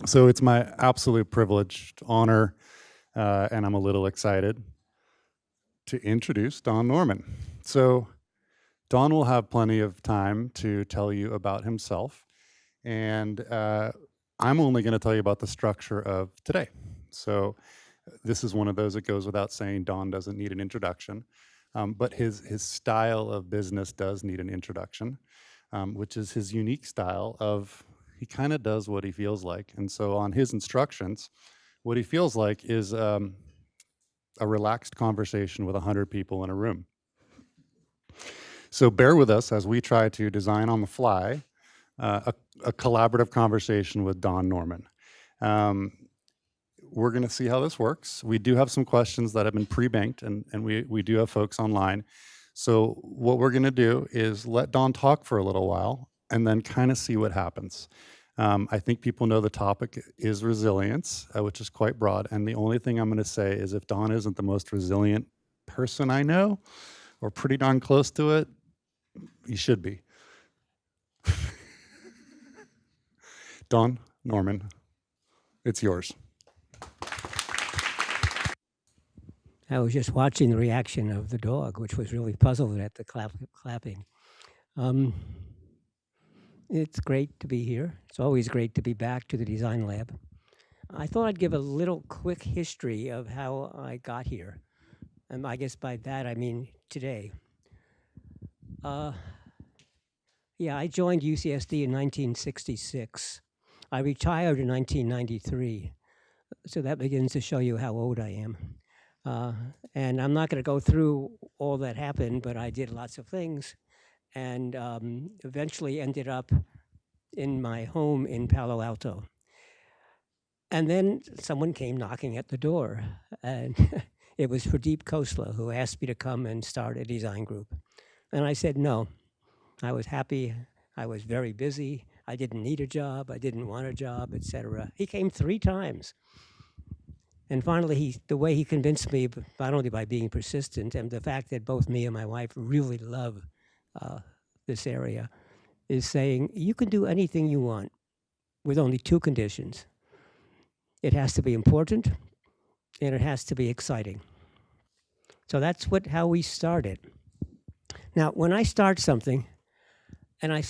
So it's my absolute privileged honor, and I'm a little excited to introduce Don Norman. So Don will have plenty of time to tell you about himself, and I'm only going to tell you about the structure of today. So this is one of those that goes without saying. Don doesn't need an introduction, but his style of business does need an introduction, which is his unique style of he kind of does what he feels like. And so on his instructions, what he feels like is a relaxed conversation with 100 people in a room. So bear with us as we try to design on the fly a collaborative conversation with Don Norman. We're going to see how this works. We do have some questions that have been pre-banked, and we do have folks online. So what we're going to do is let Don talk for a little while and then kind of see what happens. I think people know the topic is resilience, which is quite broad. And the only thing I'm going to say is if Don isn't the most resilient person I know, or pretty darn close to it, he should be. Don Norman, it's yours. I was just watching the reaction of the dog, which was really puzzled at the clapping. It's great to be here. It's always great to be back to the design lab. I thought I'd give a little quick history of how I got here. And I guess by that I mean today. Yeah, I joined UCSD in 1966. I retired in 1993. So that begins to show you how old I am. And I'm not going to go through all that happened, but I did lots of things and eventually ended up in my home in Palo Alto. And then someone came knocking at the door, and it was Pradeep Khosla who asked me to come and start a design group. And I said no. I was happy. I was very busy. I didn't need a job. I didn't want a job, etc. He came 3 times. And finally, the way he convinced me, not only by being persistent and the fact that both me and my wife really love this area, is saying, you can do anything you want with only 2 conditions. It has to be important, and it has to be exciting. So that's how we started. Now, when I start something, and I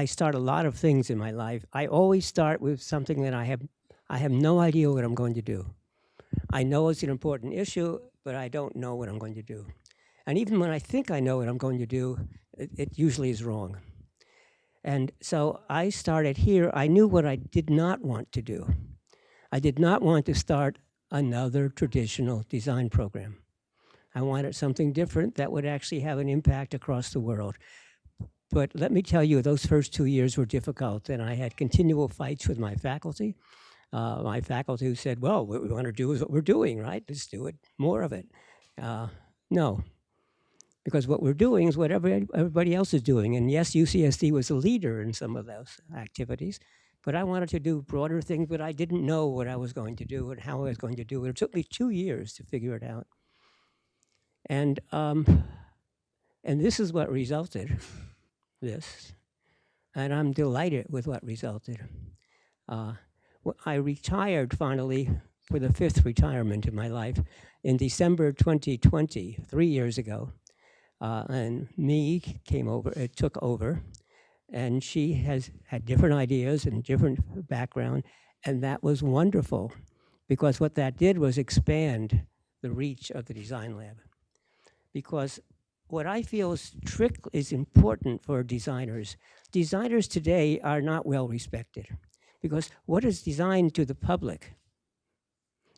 start a lot of things in my life, I always start with something that I have no idea what I'm going to do. I know it's an important issue, but I don't know what I'm going to do. And even when I think I know what I'm going to do, it usually is wrong. And so I started here. I knew what I did not want to do. I did not want to start another traditional design program. I wanted something different that would actually have an impact across the world. But let me tell you, those first 2 years were difficult, and I had continual fights with my faculty. My faculty who said, well, what we want to do is what we're doing, right? Let's do it, more of it. No, because what we're doing is what everybody else is doing. And yes, UCSD was a leader in some of those activities, but I wanted to do broader things, but I didn't know what I was going to do and how I was going to do it. It took me 2 years to figure it out. And this is what resulted, this. And I'm delighted with what resulted. I retired finally for the 5th retirement in my life in December 2020, 3 years ago. And me took over, and she has had different ideas and different background, and that was wonderful because what that did was expand the reach of the design lab. Because what I feel is important for designers today are not well respected. Because what is designed to the public?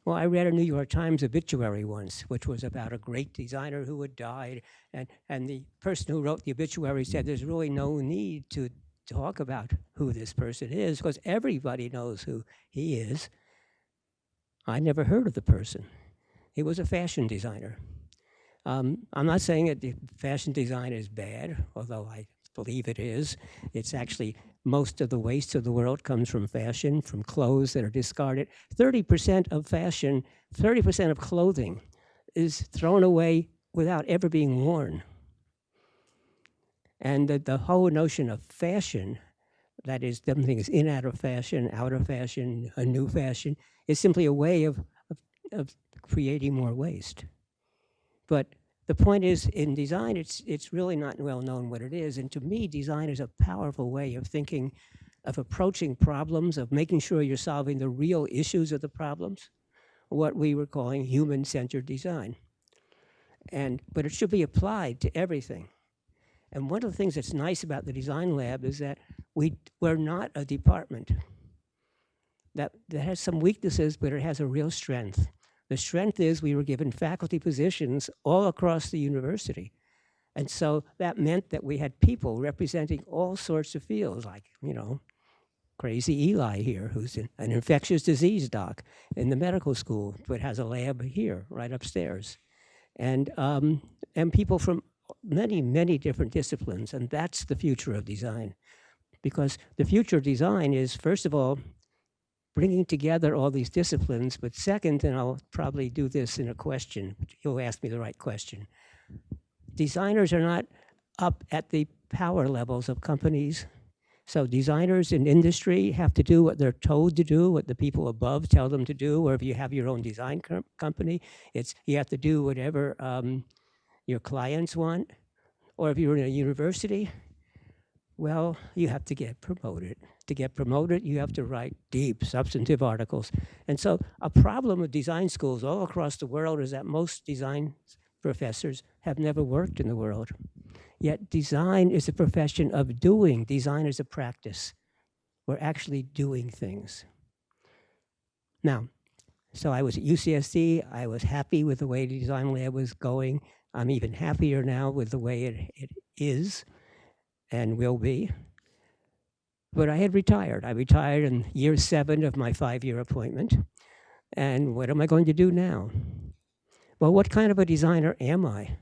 Well, I read a New York Times obituary once, which was about a great designer who had died, and the person who wrote the obituary said there's really no need to talk about who this person is, because everybody knows who he is. I never heard of the person. He was a fashion designer. I'm not saying that the fashion design is bad, although I believe it is. It's actually most of the waste of the world comes from fashion, from clothes that are discarded. 30% of fashion, 30% of clothing is thrown away without ever being worn. And the whole notion of fashion that is, something is in out of fashion, a new fashion, is simply a way of creating more waste. But the point is, in design, it's really not well known what it is. And to me, design is a powerful way of thinking, of approaching problems, of making sure you're solving the real issues of the problems, what we were calling human-centered design. But it should be applied to everything. And one of the things that's nice about the design lab is that we're not a department that has some weaknesses, but it has a real strength. The strength is we were given faculty positions all across the university. And so that meant that we had people representing all sorts of fields, like, crazy Eli here, who's an infectious disease doc in the medical school, but has a lab here, right upstairs. And people from many, many different disciplines, and that's the future of design. Because the future of design is, first of all, bringing together all these disciplines, but second, and I'll probably do this in a question, you'll ask me the right question. Designers are not up at the power levels of companies. So designers in industry have to do what they're told to do, what the people above tell them to do, or if you have your own design company, you have to do whatever your clients want. Or if you're in a university, well, you have to get promoted. To get promoted, you have to write deep, substantive articles. And so a problem with design schools all across the world is that most design professors have never worked in the world. Yet design is a profession of doing. Design is a practice. We're actually doing things. Now, so I was at UCSD. I was happy with the way the design lab was going. I'm even happier now with the way it is and will be. But I had retired. I retired in year 7 of my 5-year appointment. And what am I going to do now? Well, what kind of a designer am I?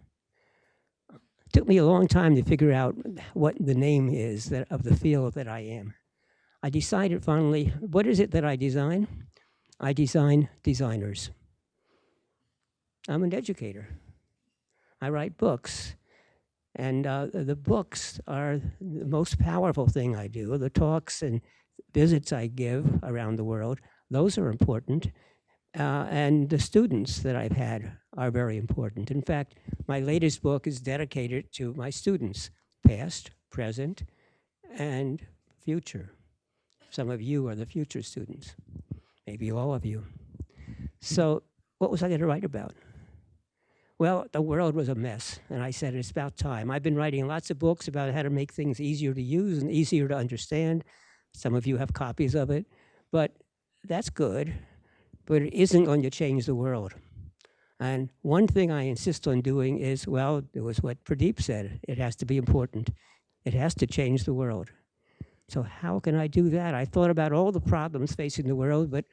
It took me a long time to figure out what the name is of the field that I am. I decided finally, what is it that I design? I design designers. I'm an educator. I write books. And the books are the most powerful thing I do. The talks and visits I give around the world, those are important. And the students that I've had are very important. In fact, my latest book is dedicated to my students, past, present, and future. Some of you are the future students, maybe all of you. So what was I going to write about? Well, the world was a mess, and I said, it's about time. I've been writing lots of books about how to make things easier to use and easier to understand. Some of you have copies of it, but that's good, but it isn't going to change the world. And one thing I insist on doing is, well, it was what Pradeep said, it has to be important. It has to change the world. So how can I do that? I thought about all the problems facing the world, but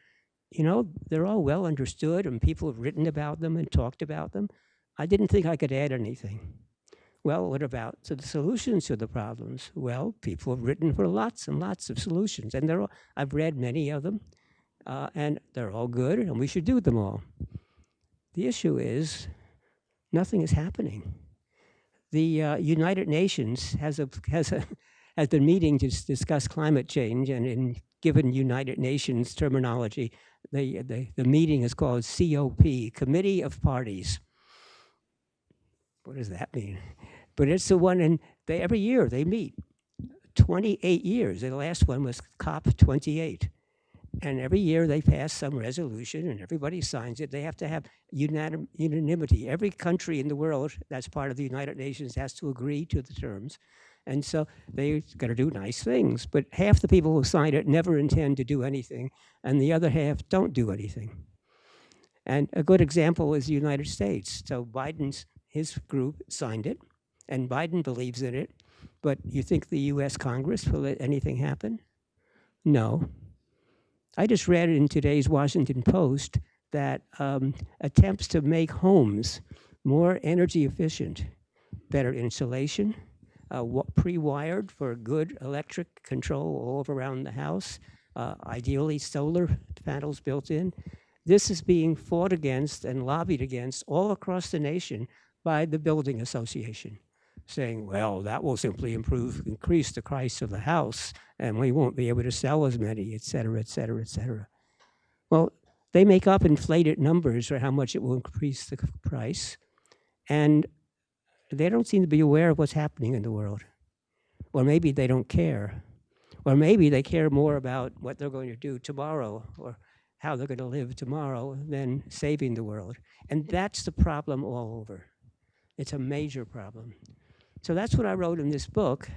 they're all well understood and people have written about them and talked about them. I didn't think I could add anything. Well, what about the solutions to the problems? Well, people have written for lots and lots of solutions, and I've read many of them, and they're all good, and we should do them all. The issue is nothing is happening. The United Nations has been meeting to discuss climate change, and given United Nations terminology, the meeting is called COP, Committee of Parties. What does that mean? But it's the one, and every year they meet, 28 years. The last one was COP28. And every year they pass some resolution and everybody signs it. They have to have unanimity. Every country in the world that's part of the United Nations has to agree to the terms. And so they're going to do nice things. But half the people who sign it never intend to do anything, and the other half don't do anything. And a good example is the United States. So his group signed it, and Biden believes in it. But you think the US Congress will let anything happen? No. I just read in today's Washington Post that attempts to make homes more energy efficient, better insulation, pre-wired for good electric control all around the house, ideally solar panels built in. This is being fought against and lobbied against all across the nation by the Building Association. saying, well, that will simply increase the price of the house, and we won't be able to sell as many, et cetera, et cetera, et cetera. Well, they make up inflated numbers for how much it will increase the price, and they don't seem to be aware of what's happening in the world. Or maybe they don't care. Or maybe they care more about what they're going to do tomorrow or how they're going to live tomorrow than saving the world. And that's the problem all over. It's a major problem. So that's what I wrote in this book,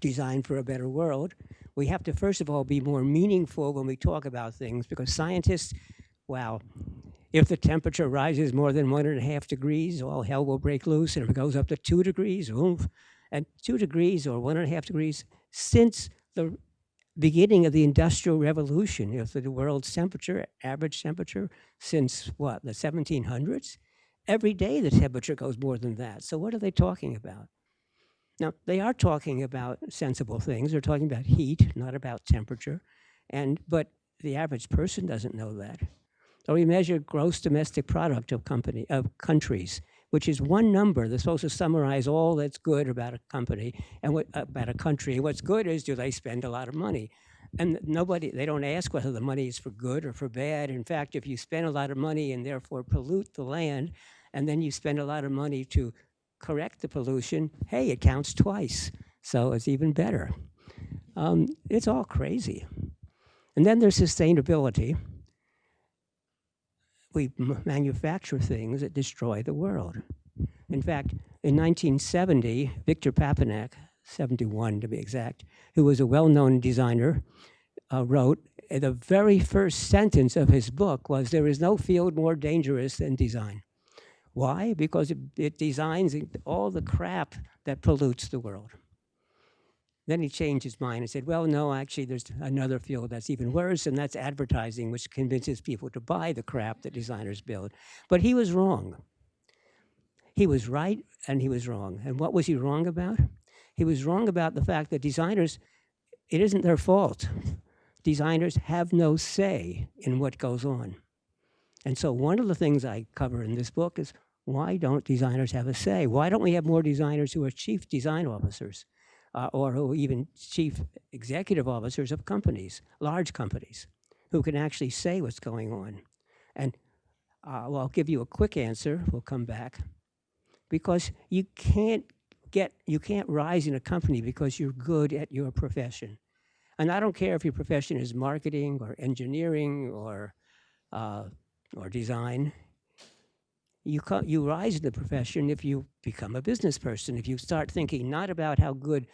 Design for a Better World. We have to, first of all, be more meaningful when we talk about things, because scientists, wow, if the temperature rises more than 1.5 degrees, all hell will break loose. And if it goes up to 2 degrees, oof, and 2 degrees or 1.5 degrees, since the beginning of the Industrial Revolution, if the world's temperature, average temperature, since what, the 1700s? Every day the temperature goes more than that. So what are they talking about? Now, they are talking about sensible things. They're talking about heat, not about temperature. But the average person doesn't know that. Or we measure gross domestic product of countries, which is one number that's supposed to summarize all that's good about a company and about a country. And what's good is, do they spend a lot of money? And they don't ask whether the money is for good or for bad. In fact, if you spend a lot of money and therefore pollute the land, and then you spend a lot of money to correct the pollution, hey, it counts twice. So it's even better. It's all crazy. And then there's sustainability. We manufacture things that destroy the world. In fact, in 1970, Victor Papanek, 71 to be exact, who was a well-known designer, wrote, the very first sentence of his book was, there is no field more dangerous than design. Why? Because it designs all the crap that pollutes the world. Then he changed his mind and said, well, no, actually, there's another field that's even worse, and that's advertising, which convinces people to buy the crap that designers build. But he was wrong. He was right, and he was wrong. And what was he wrong about? He was wrong about the fact that designers, it isn't their fault. Designers have no say in what goes on. And so one of the things I cover in this book is, why don't designers have a say? Why don't we have more designers who are chief design officers? Or who even chief executive officers of companies, large companies, who can actually say what's going on. And I'll give you a quick answer. We'll come back. Because you can't rise in a company because you're good at your profession. And I don't care if your profession is marketing or engineering or design. You rise in the profession if you become a business person, if you start thinking not about how good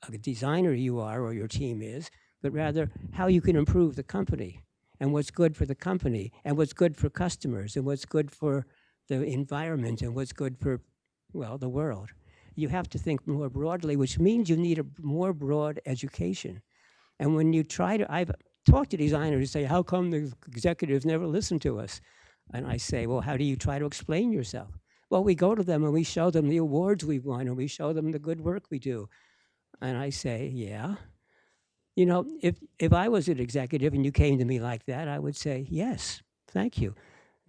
a designer you are or your team is, but rather how you can improve the company and what's good for the company and what's good for customers and what's good for the environment and what's good for, well, the world. You have to think more broadly, which means you need a more broad education. And when you I've talked to designers who say, how come the executives never listen to us? And I say, well, how do you try to explain yourself? Well, we go to them and we show them the awards we've won and we show them the good work we do. And I say, yeah. You know, if I was an executive and you came to me like that, I would say, yes, thank you.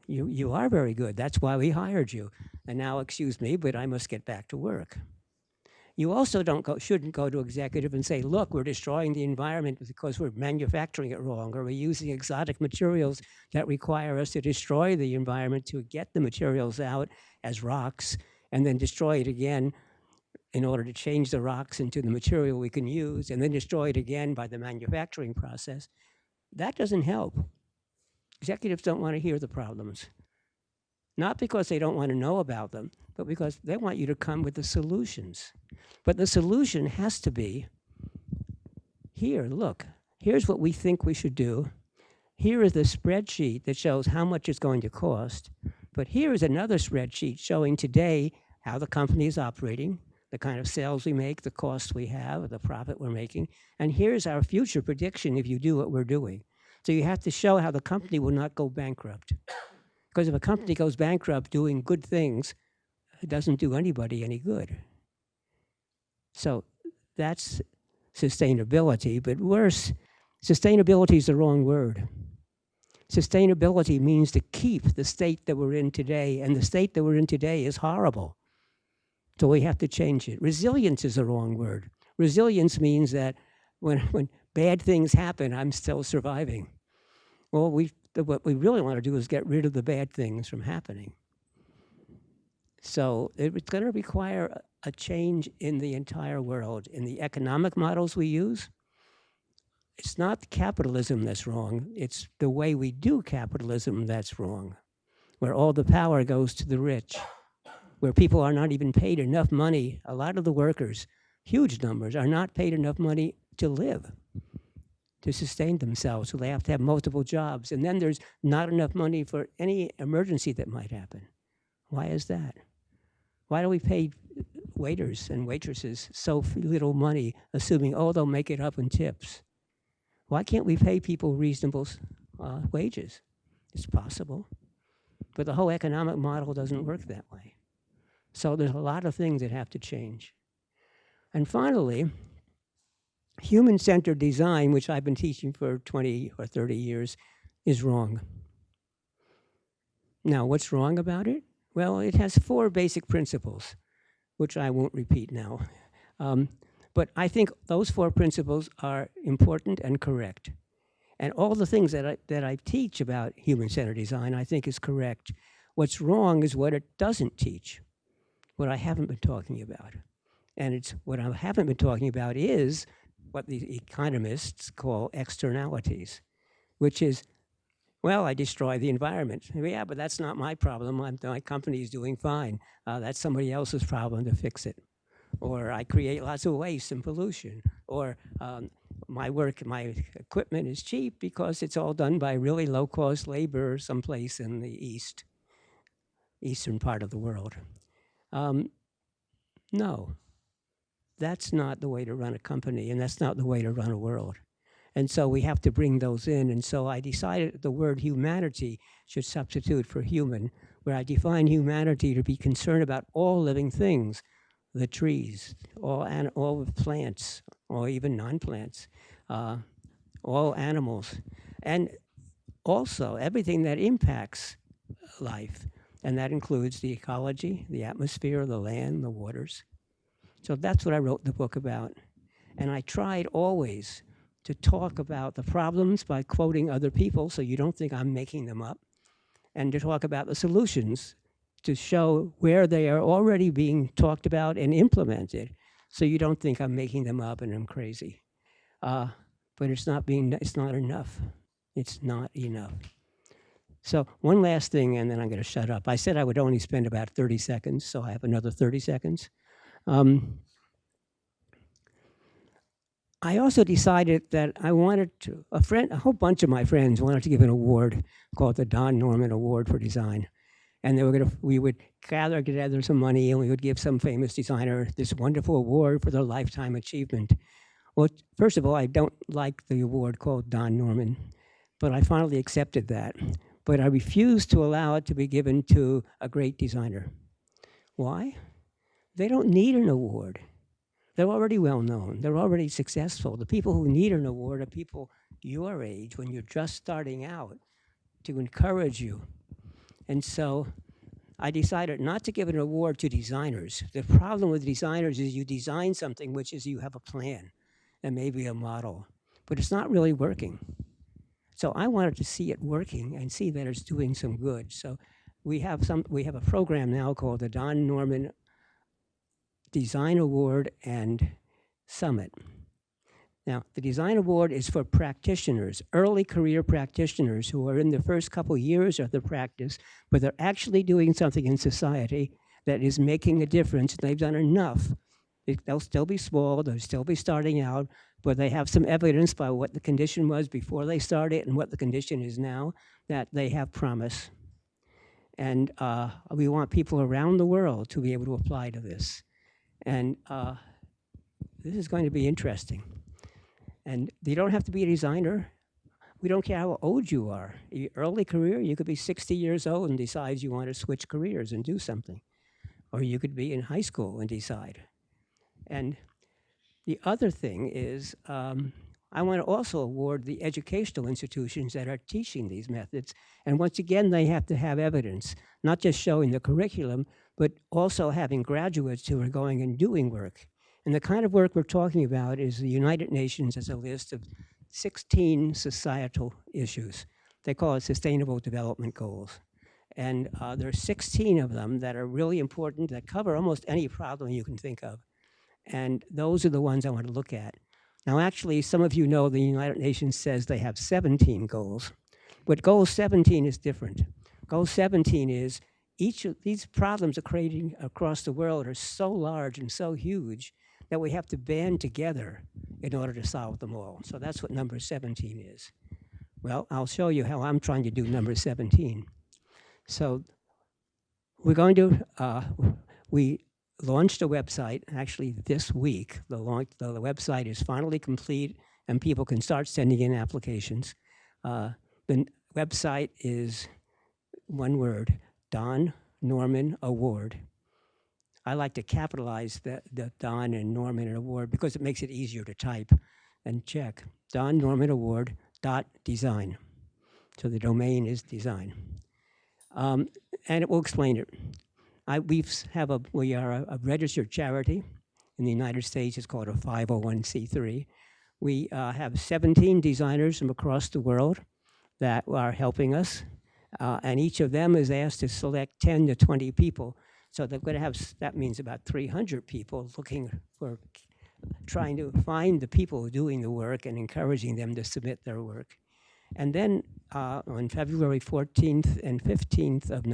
You are very good. That's why we hired you. And now, excuse me, but I must get back to work. You also shouldn't go to executive and say, look, we're destroying the environment because we're manufacturing it wrong, or we're using exotic materials that require us to destroy the environment to get the materials out as rocks and then destroy it again in order to change the rocks into the material we can use, and then destroy it again by the manufacturing process. That doesn't help. Executives don't want to hear the problems. Not because they don't want to know about them, but because they want you to come with the solutions. But the solution has to be, here, look, here's what we think we should do. Here is the spreadsheet that shows how much it's going to cost. But here is another spreadsheet showing today how the company is operating, the kind of sales we make, the costs we have, the profit we're making. And here's our future prediction if you do what we're doing. So you have to show how the company will not go bankrupt. Because if a company goes bankrupt doing good things, it doesn't do anybody any good. So that's sustainability, but worse, sustainability is the wrong word. Sustainability means to keep the state that we're in today, and the state that we're in today is horrible. So we have to change it. Resilience is the wrong word. Resilience means that when bad things happen, I'm still surviving. Well, what we really want to do is get rid of the bad things from happening. So it's going to require a change in the entire world. In the economic models we use, it's not capitalism that's wrong. It's the way we do capitalism that's wrong, where all the power goes to the rich, where people are not even paid enough money. A lot of the workers, huge numbers, are not paid enough money to live, to sustain themselves. So they have to have multiple jobs. And then there's not enough money for any emergency that might happen. Why is that? Why do we pay waiters and waitresses so little money, assuming, oh, they'll make it up in tips? Why can't we pay people reasonable wages? It's possible. But the whole economic model doesn't work that way. So there's a lot of things that have to change. And finally, human-centered design, which I've been teaching for 20 or 30 years, is wrong. Now, what's wrong about it? Well, it has 4 basic principles, which I won't repeat now. But I think those 4 principles are important and correct. And all the things that I teach about human-centered design, I think is correct. What's wrong is what it doesn't teach, what I haven't been talking about. And it's what I haven't been talking about is what the economists call externalities, which is, well, I destroy the environment. Yeah, but that's not my problem. My company is doing fine. That's somebody else's problem to fix it. Or I create lots of waste and pollution. Or my equipment is cheap because it's all done by really low-cost labor someplace in the eastern part of the world. No, that's not the way to run a company, and that's not the way to run a world. And so we have to bring those in. And so I decided the word humanity should substitute for human, where I define humanity to be concerned about all living things, the trees, all plants, or even non-plants, all animals, and also everything that impacts life. And that includes the ecology, the atmosphere, the land, the waters. So that's what I wrote the book about. And I tried always to talk about the problems by quoting other people so you don't think I'm making them up, and to talk about the solutions to show where they are already being talked about and implemented so you don't think I'm making them up and I'm crazy. But it's not enough. It's not enough. So one last thing, and then I'm going to shut up. I said I would only spend about 30 seconds, so I have another 30 seconds. I also decided that I wanted to, a whole bunch of my friends wanted to give an award called the Don Norman Award for Design. And we would gather together some money and we would give some famous designer this wonderful award for their lifetime achievement. Well, first of all, I don't like the award called Don Norman, but I finally accepted that. But I refused to allow it to be given to a great designer. Why? They don't need an award. They're already well known. They're already successful. The people who need an award are people your age when you're just starting out, to encourage you. And so I decided not to give an award to designers. The problem with designers is you design something which is you have a plan and maybe a model, but it's not really working. So I wanted to see it working and see that it's doing some good. So we have a program now called the Don Norman Design Award and Summit. Now, the Design Award is for practitioners, early career practitioners who are in the first couple years of their practice, but they're actually doing something in society that is making a difference. They've done enough. They'll still be small, they'll still be starting out, but they have some evidence by what the condition was before they started and what the condition is now, that they have promise. And we want people around the world to be able to apply to this. And this is going to be interesting. And you don't have to be a designer. We don't care how old you are. Early career, you could be 60 years old and decide you want to switch careers and do something. Or you could be in high school and decide. And the other thing is, I want to also award the educational institutions that are teaching these methods. And once again, they have to have evidence, not just showing the curriculum, but also having graduates who are going and doing work. And the kind of work we're talking about is the United Nations has a list of 16 societal issues. They call it Sustainable Development Goals. And there are 16 of them that are really important, that cover almost any problem you can think of. And those are the ones I want to look at. Now, actually, some of you know the United Nations says they have 17 goals, but goal 17 is different. Goal 17 is each of these problems are creating across the world are so large and so huge that we have to band together in order to solve them all. So that's what number 17 is. Well, I'll show you how I'm trying to do number 17. So we're going to, we launched a website actually this week. The website is finally complete and people can start sending in applications. The website is one word, Don Norman Award. I like to capitalize the Don and Norman Award because it makes it easier to type and check. Don Norman Award.design. So the domain is design. And it will explain it. We are a registered charity in the United States. It's called a 501c3. We have 17 designers from across the world that are helping us. And each of them is asked to select 10 to 20 people. So they're going to have, that means about 300 people looking for, trying to find the people doing the work and encouraging them to submit their work. And then on February 14th and 15th of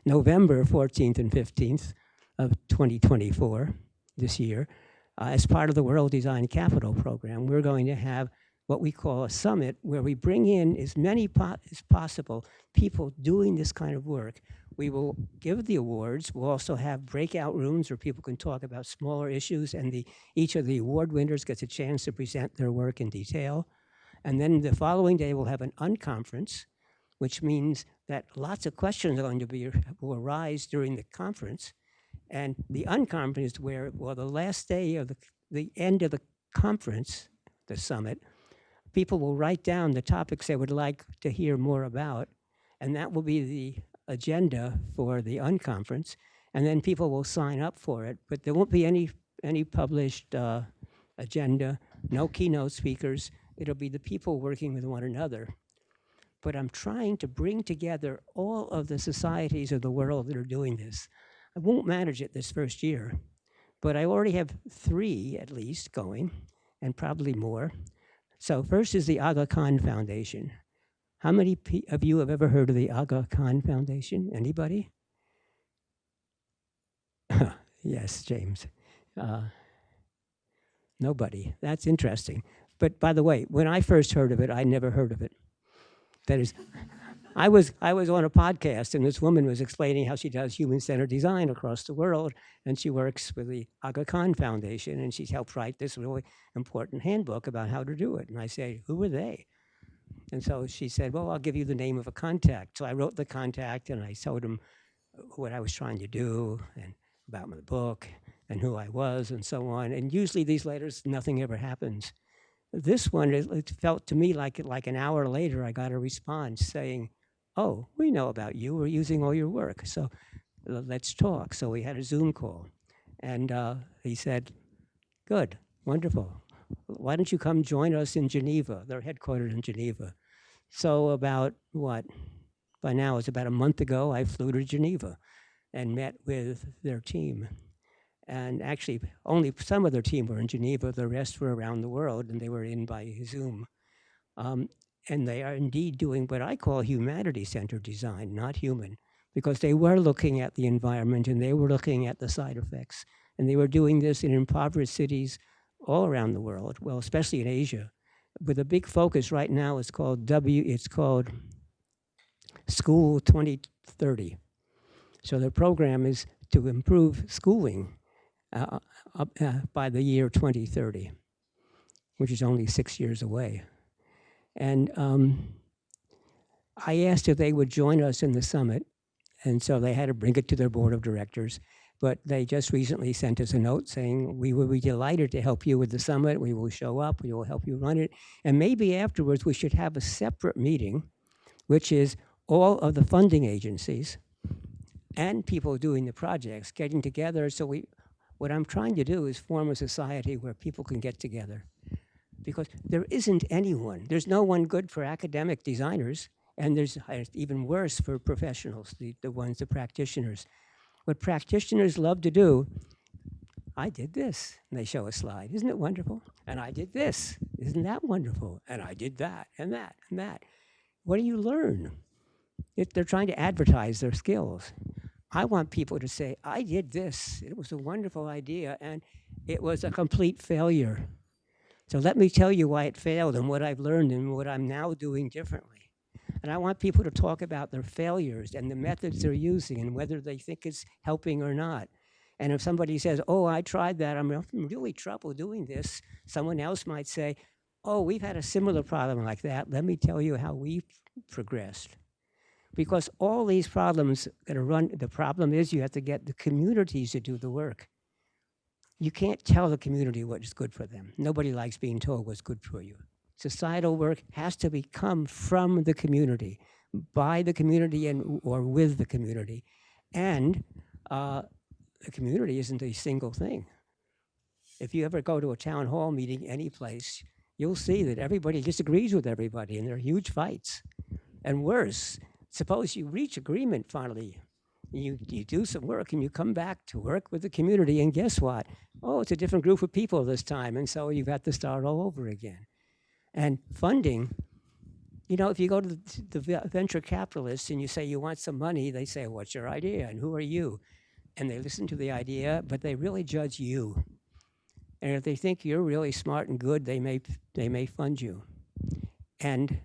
November 14th and 15th of 2024, this year, as part of the World Design Capital Program, we're going to have what we call a summit where we bring in as many as possible people doing this kind of work. We will give the awards. We'll also have breakout rooms where people can talk about smaller issues, and each of the award winners gets a chance to present their work in detail. And then the following day, we'll have an unconference, which means that lots of questions are going to will arise during the conference. And the unconference is where, well, the last day of the end of the conference, the summit, people will write down the topics they would like to hear more about, and that will be the agenda for the unconference, and then people will sign up for it, but there won't be any published agenda, no keynote speakers. It'll be the people working with one another. But I'm trying to bring together all of the societies of the world that are doing this. I won't manage it this first year, but I already have 3 at least going, and probably more. So first is the Aga Khan Foundation. How many of you have ever heard of the Aga Khan Foundation? Anybody? Yes, James. Nobody. That's interesting. But by the way, when I first heard of it, I never heard of it. That is, I was on a podcast, and this woman was explaining how she does human-centered design across the world, and she works with the Aga Khan Foundation, and she's helped write this really important handbook about how to do it. And I say, who are they? And so she said, well, I'll give you the name of a contact. So I wrote the contact, and I told him what I was trying to do, and about my book, and who I was, and so on. And usually these letters, nothing ever happens. This one, it felt to me like an hour later, I got a response saying, oh, we know about you. We're using all your work. So let's talk. So we had a Zoom call. And he said, good, wonderful. Why don't you come join us in Geneva? They're headquartered in Geneva. So about by now it's about a month ago, I flew to Geneva and met with their team. And actually, only some of their team were in Geneva. The rest were around the world, and they were in by Zoom. And they are indeed doing what I call humanity-centered design, not human, because they were looking at the environment, and they were looking at the side effects. And they were doing this in impoverished cities all around the world, well, especially in Asia. But the big focus right now is called School 2030. So the program is to improve schooling by the year 2030, which is only 6 years away. And I asked if they would join us in the summit, and so they had to bring it to their board of directors. But they just recently sent us a note saying, we will be delighted to help you with the summit. We will show up. We will help you run it. And maybe afterwards we should have a separate meeting, which is all of the funding agencies and people doing the projects, getting together. So what I'm trying to do is form a society where people can get together. Because there isn't anyone, there's no one good for academic designers, and there's even worse for professionals, the practitioners. What practitioners love to do, I did this, and they show a slide. Isn't it wonderful? And I did this. Isn't that wonderful? And I did that, and that, and that. What do you learn? They're trying to advertise their skills. I want people to say, I did this. It was a wonderful idea, and it was a complete failure. So let me tell you why it failed and what I've learned and what I'm now doing differently. And I want people to talk about their failures and the methods they're using and whether they think it's helping or not. And if somebody says, oh, I tried that, I'm having really trouble doing this, someone else might say, oh, we've had a similar problem like that. Let me tell you how we've progressed. Because all these problems that are run, the problem is you have to get the communities to do the work. You can't tell the community what is good for them. Nobody likes being told what's good for you. Societal work has to come from the community, by the community or with the community. And the community isn't a single thing. If you ever go to a town hall meeting any place, you'll see that everybody disagrees with everybody and there are huge fights. And worse, suppose you reach agreement finally. You do some work and you come back to work with the community, and guess what? Oh, it's a different group of people this time, and so you've got to start all over again. And funding, you know, if you go to the venture capitalists and you say you want some money, they say, what's your idea and who are you? And they listen to the idea, but they really judge you. And if they think you're really smart and good, they may fund you. And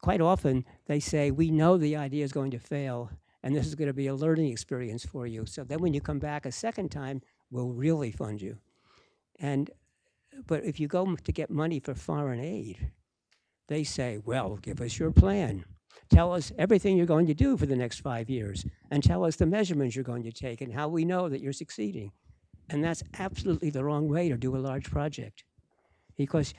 quite often they say, we know the idea is going to fail, and this is going to be a learning experience for you. So then when you come back a second time, we'll really fund you. But if you go to get money for foreign aid, they say, well, give us your plan. Tell us everything you're going to do for the next 5 years, and tell us the measurements you're going to take and how we know that you're succeeding. And that's absolutely the wrong way to do a large project, because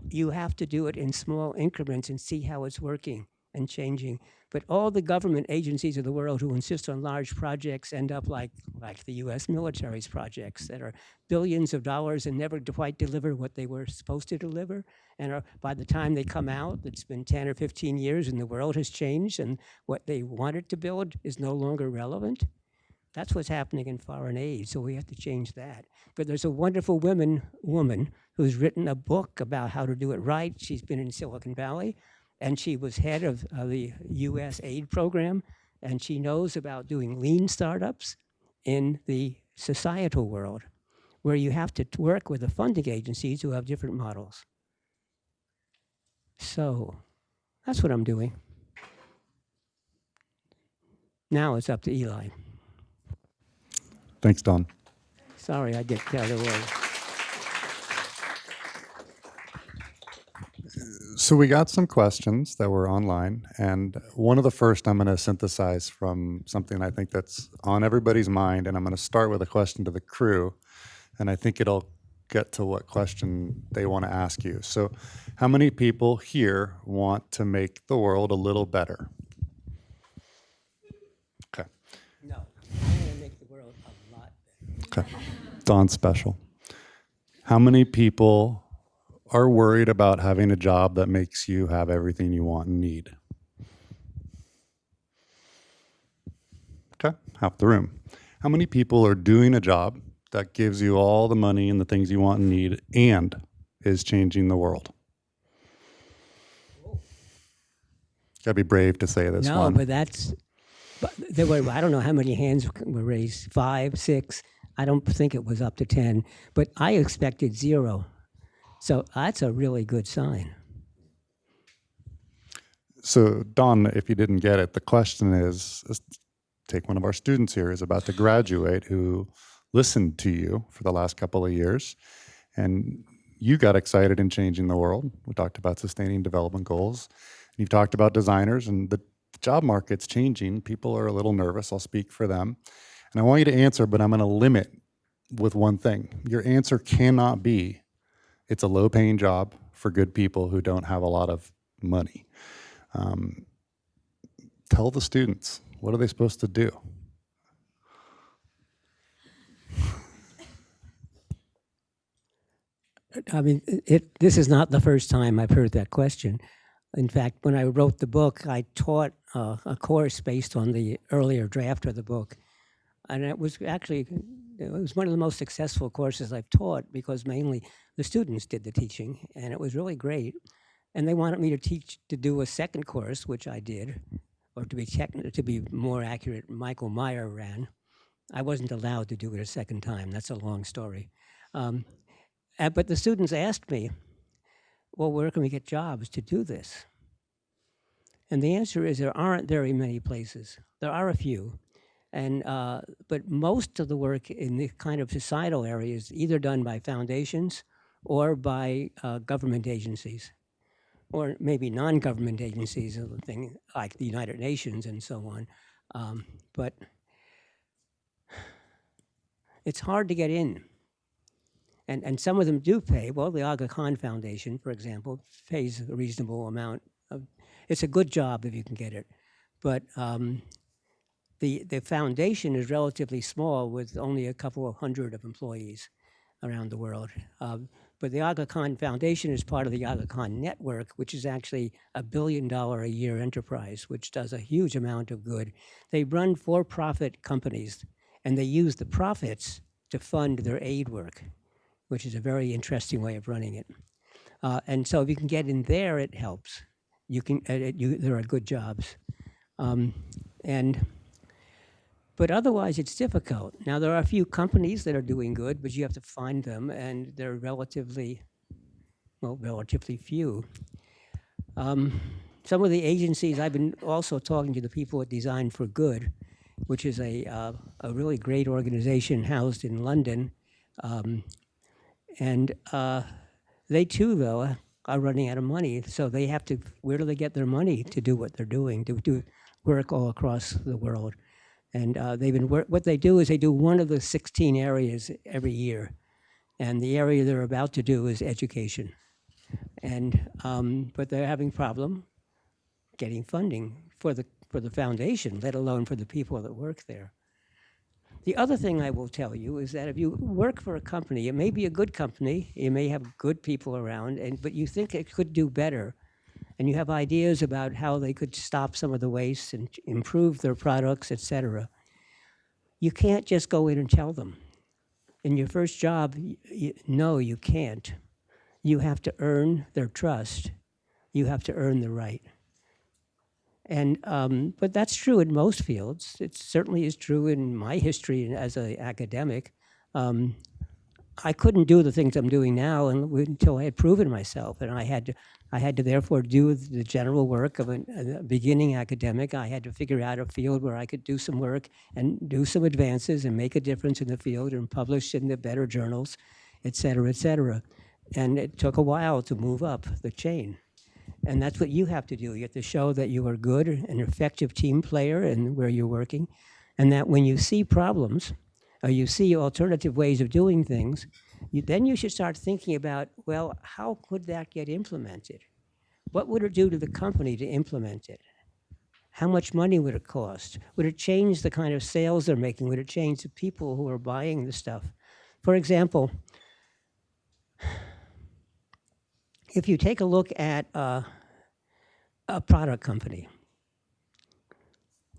you have to do it in small increments and see how it's working and changing. But all the government agencies of the world who insist on large projects end up like the US military's projects that are billions of dollars and never quite deliver what they were supposed to deliver. And by the time they come out, it's been 10 or 15 years and the world has changed and what they wanted to build is no longer relevant. That's what's happening in foreign aid, so we have to change that. But there's a wonderful woman who's written a book about how to do it right. She's been in Silicon Valley, and she was head of the US aid program, and she knows about doing lean startups in the societal world, where you have to work with the funding agencies who have different models. So that's what I'm doing. Now it's up to Eli. Thanks, Don. Sorry, I get carried away. So we got some questions that were online, and one of the first I'm going to synthesize from something I think that's on everybody's mind, and I'm going to start with a question to the crew, and I think it'll get to what question they want to ask you. So how many people here want to make the world a little better? Okay. No, I want to make the world a lot better. Okay. Don's special. How many people are worried about having a job that makes you have everything you want and need? Okay, half the room. How many people are doing a job that gives you all the money and the things you want and need and is changing the world? Gotta be brave to say this one. No, but there were, I don't know how many hands were raised, 5, 6. I don't think it was up to 10, but I expected 0. So that's a really good sign. So Don, if you didn't get it, the question is take one of our students here who's about to graduate who listened to you for the last couple of years, and you got excited in changing the world. We talked about sustaining development goals. You've talked about designers, and the job market's changing. People are a little nervous. I'll speak for them. And I want you to answer, but I'm going to limit with one thing. Your answer cannot be, it's a low-paying job for good people who don't have a lot of money. Tell the students, what are they supposed to do? I mean, this is not the first time I've heard that question. In fact, when I wrote the book, I taught a course based on the earlier draft of the book. And it was actually, it was one of the most successful courses I've taught because mainly the students did the teaching, and it was really great. And they wanted me to do a second course, which I did, or to be more accurate, Michael Meyer ran. I wasn't allowed to do it a second time. That's a long story. Um, but the students asked me, well, where can we get jobs to do this? And the answer is there aren't very many places. There are a few. And, but most of the work in the kind of societal area is either done by foundations or by government agencies, or maybe non-government agencies, like the United Nations and so on. But it's hard to get in. And some of them do pay. Well, the Aga Khan Foundation, for example, pays a reasonable amount. It's a good job if you can get it. But the foundation is relatively small with only a couple of hundred of employees around the world. But the Aga Khan Foundation is part of the Aga Khan Network, which is actually $1 billion a year enterprise, which does a huge amount of good. They run for-profit companies, and they use the profits to fund their aid work, which is a very interesting way of running it. And so if you can get in there, it helps. There are good jobs. But otherwise, it's difficult. Now, there are a few companies that are doing good, but you have to find them, and they're relatively few. Some of the agencies, I've been also talking to the people at Design for Good, which is a really great organization housed in London. And they too, though, are running out of money. So they have to, where do they get their money to do what they're doing, to do work all across the world? And what they do is they do one of the 16 areas every year. And the area they're about to do is education. And, but they're having problem getting funding for the foundation, let alone for the people that work there. The other thing I will tell you is that if you work for a company, it may be a good company, you may have good people around, but you think it could do better, and you have ideas about how they could stop some of the waste and improve their products, etc. You can't just go in and tell them. In your first job, no, you can't. You have to earn their trust. You have to earn the right. And, but that's true in most fields. It certainly is true in my history as an academic. I couldn't do the things I'm doing now until I had proven myself, and I had to therefore do the general work of a beginning academic. I had to figure out a field where I could do some work and do some advances and make a difference in the field and publish in the better journals, et cetera, et cetera. And it took a while to move up the chain. And that's what you have to do. You have to show that you are good, an effective team player in where you're working, and that when you see problems, or you see alternative ways of doing things, then you should start thinking about, well, how could that get implemented? What would it do to the company to implement it? How much money would it cost? Would it change the kind of sales they're making? Would it change the people who are buying the stuff? For example, if you take a look at a product company,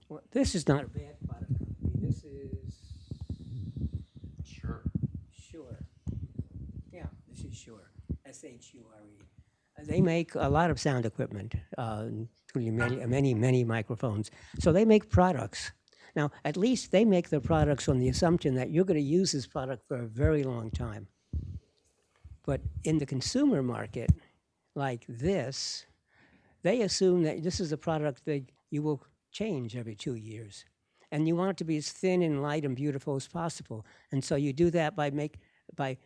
well, this is not a bad product company. This is Shure. Yeah, this is Shure, S-H-U-R-E. They make a lot of sound equipment, including many microphones. So they make products. Now, at least they make their products on the assumption that you're going to use this product for a very long time. But in the consumer market, like this, they assume that this is a product that you will change every 2 years. And you want it to be as thin and light and beautiful as possible. And so you do that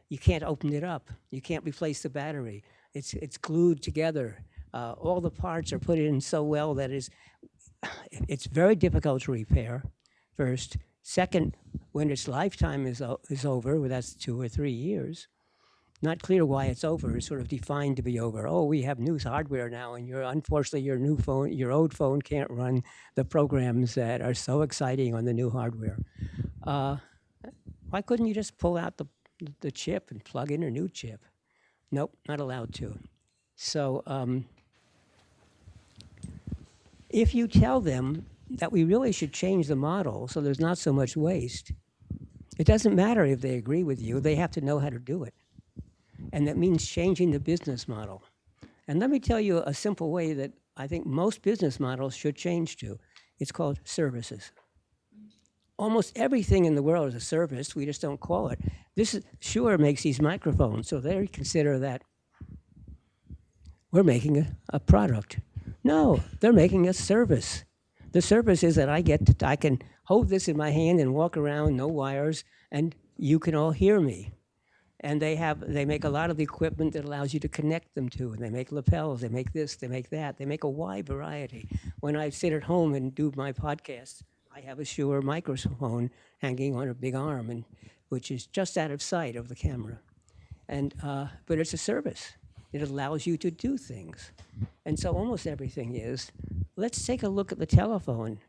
you can't open it up. You can't replace the battery. It's glued together. All the parts are put in so well that it's very difficult to repair, first. Second, when its lifetime is over, well, that's 2 or 3 years, not clear why it's over. It's sort of defined to be over. Oh, we have new hardware now, and unfortunately your old phone can't run the programs that are so exciting on the new hardware. Why couldn't you just pull out the chip and plug in a new chip? Nope, not allowed to. So if you tell them that we really should change the model so there's not so much waste, it doesn't matter if they agree with you, they have to know how to do it. And that means changing the business model. And let me tell you a simple way that I think most business models should change to. It's called services. Almost everything in the world is a service, we just don't call it. Shure makes these microphones, so they consider that we're making a product. No, they're making a service. The service is that I can hold this in my hand and walk around, no wires, and you can all hear me. And they make a lot of the equipment that allows you to connect them to, and they make lapels, they make this, they make that, they make a wide variety. When I sit at home and do my podcast, I have a Shure microphone hanging on a big arm, which is just out of sight of the camera. But it's a service. It allows you to do things. And so almost everything is. Let's take a look at the telephone.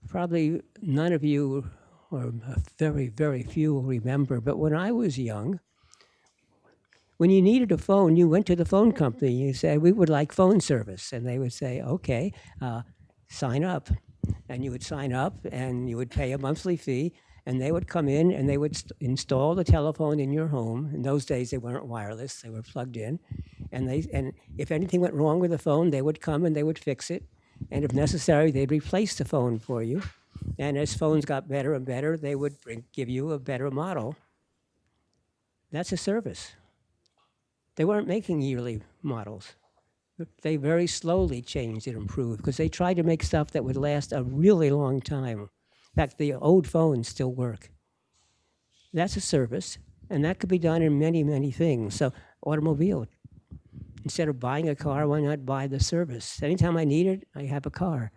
Probably none of you, or very, very few will remember, but when I was young, when you needed a phone, you went to the phone company. You said, we would like phone service. And they would say, okay, sign up. And you would sign up, and you would pay a monthly fee, and they would come in, and they would install the telephone in your home. In those days, they weren't wireless. They were plugged in. And if anything went wrong with the phone, they would come and they would fix it. And if necessary, they'd replace the phone for you. And as phones got better and better, they would give you a better model. That's a service. They weren't making yearly models. They very slowly changed and improved because they tried to make stuff that would last a really long time. In fact, the old phones still work. That's a service, and that could be done in many, many things. So automobile, instead of buying a car, why not buy the service? Anytime I need it, I have a car.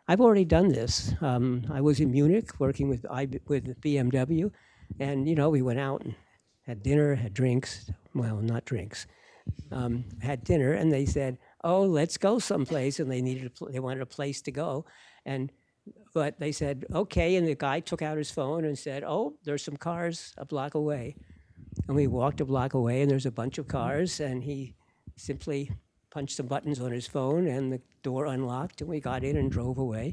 I've already done this. I was in Munich working with BMW, and we went out and had dinner, had drinks. Well, not drinks. Had dinner, and they said, "Oh, let's go someplace," and they wanted a place to go, but they said, "Okay," and the guy took out his phone and said, "Oh, there's some cars a block away," and we walked a block away, and there's a bunch of cars, and he simply punched some buttons on his phone, and the door unlocked, and we got in and drove away.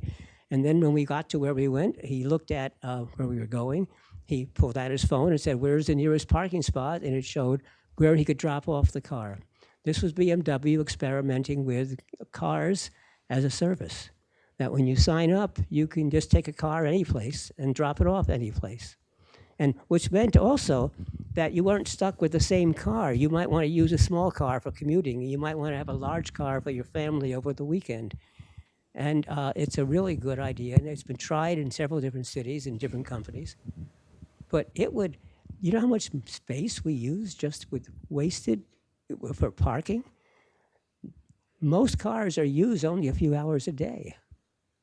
And then when we got to where we went, he looked at where we were going. He pulled out his phone and said, "Where's the nearest parking spot?" And it showed where he could drop off the car. This was BMW experimenting with cars as a service, that when you sign up, you can just take a car any place and drop it off any place. And which meant also that you weren't stuck with the same car. You might want to use a small car for commuting. You might want to have a large car for your family over the weekend. And it's a really good idea, and it's been tried in several different cities and different companies. But you know how much space we use just with wasted for parking? Most cars are used only a few hours a day.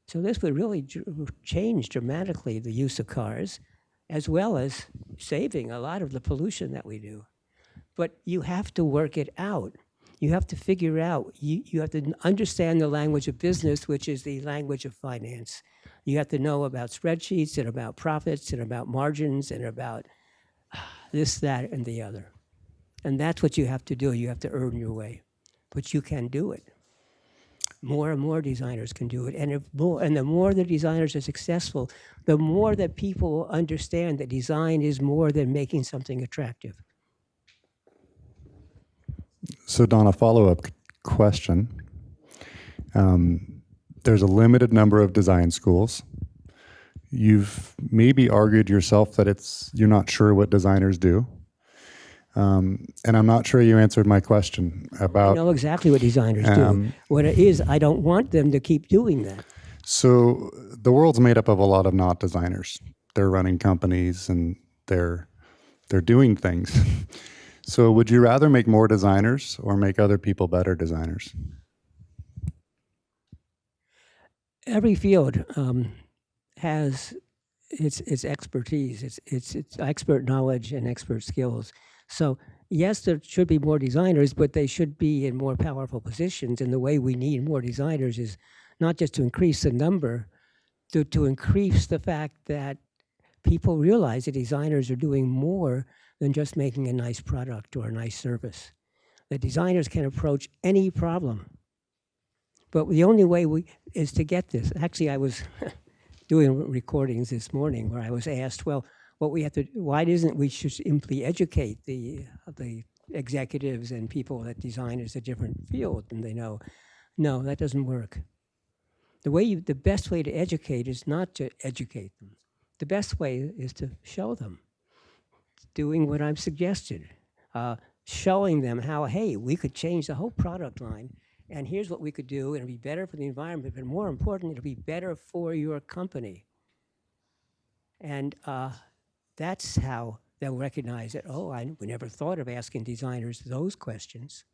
So this would really change dramatically the use of cars, as well as saving a lot of the pollution that we do. But you have to work it out. You have to figure out, you have to understand the language of business, which is the language of finance. You have to know about spreadsheets and about profits and about margins and about this, that, and the other. And that's what you have to do. You have to earn your way. But you can do it. More and more designers can do it. And the more the designers are successful, the more that people will understand that design is more than making something attractive. So Don, a follow-up question. There's a limited number of design schools. You've maybe argued yourself that you're not sure what designers do. And I'm not sure you answered my question about... I know exactly what designers do. What it is, I don't want them to keep doing that. So the world's made up of a lot of not designers. They're running companies and they're doing things. So would you rather make more designers or make other people better designers? Every field has its expertise, its expert knowledge and expert skills. So yes, there should be more designers, but they should be in more powerful positions. And the way we need more designers is not just to increase the number, to increase the fact that people realize that designers are doing more than just making a nice product or a nice service. The designers can approach any problem. But the only way is to get this. Actually, I was doing recordings this morning where I was asked, well, why isn't we should simply educate the executives and people that design is a different field, and they know, no, that doesn't work. The best way to educate is not to educate them. The best way is to show them, doing what I've suggested, showing them how, hey, we could change the whole product line, and here's what we could do, and it'll be better for the environment, but more important, it'll be better for your company. And that's how they'll recognize that, oh, we never thought of asking designers those questions.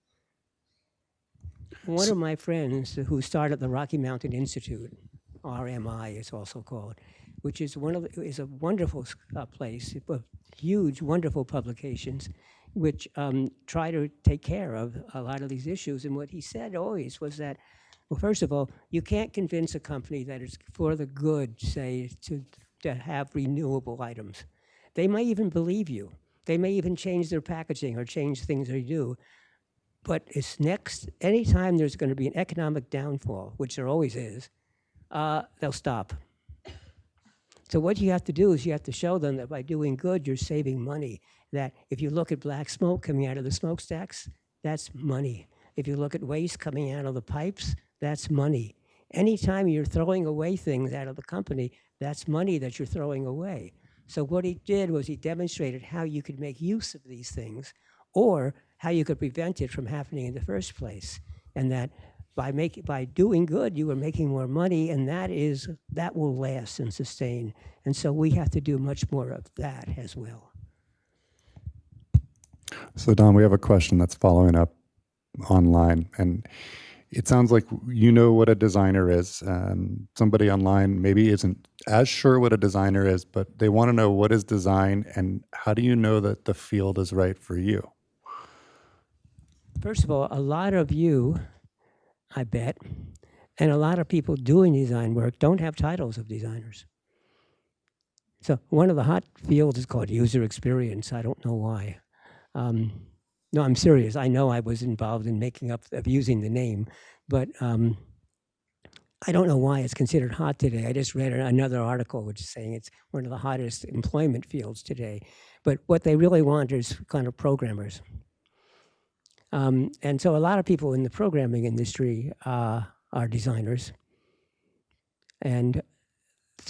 One of my friends who started the Rocky Mountain Institute, RMI it's also called, which is is a wonderful place with huge, wonderful publications, which try to take care of a lot of these issues. And what he said always was that, well, first of all, you can't convince a company that it's for the good, say, to have renewable items. They may even believe you. They may even change their packaging or change things they do. But anytime there's going to be an economic downfall, which there always is, they'll stop. So what you have to do is you have to show them that by doing good, you're saving money. That if you look at black smoke coming out of the smokestacks, that's money. If you look at waste coming out of the pipes, that's money. Anytime you're throwing away things out of the company, that's money that you're throwing away. So what he did was he demonstrated how you could make use of these things or how you could prevent it from happening in the first place. And that by doing good, you are making more money, and that will last and sustain. And so we have to do much more of that as well. So Don, we have a question that's following up online, and it sounds like you know what a designer is. Somebody online maybe isn't as sure what a designer is, but they want to know what is design and how do you know that the field is right for you? First of all, a lot of you, I bet, and a lot of people doing design work don't have titles of designers. So one of the hot fields is called user experience. I don't know why. No, I'm serious. I know I was involved in using the name, but I don't know why it's considered hot today. I just read another article which is saying it's one of the hottest employment fields today. But what they really want is kind of programmers. And so a lot of people in the programming industry are designers. And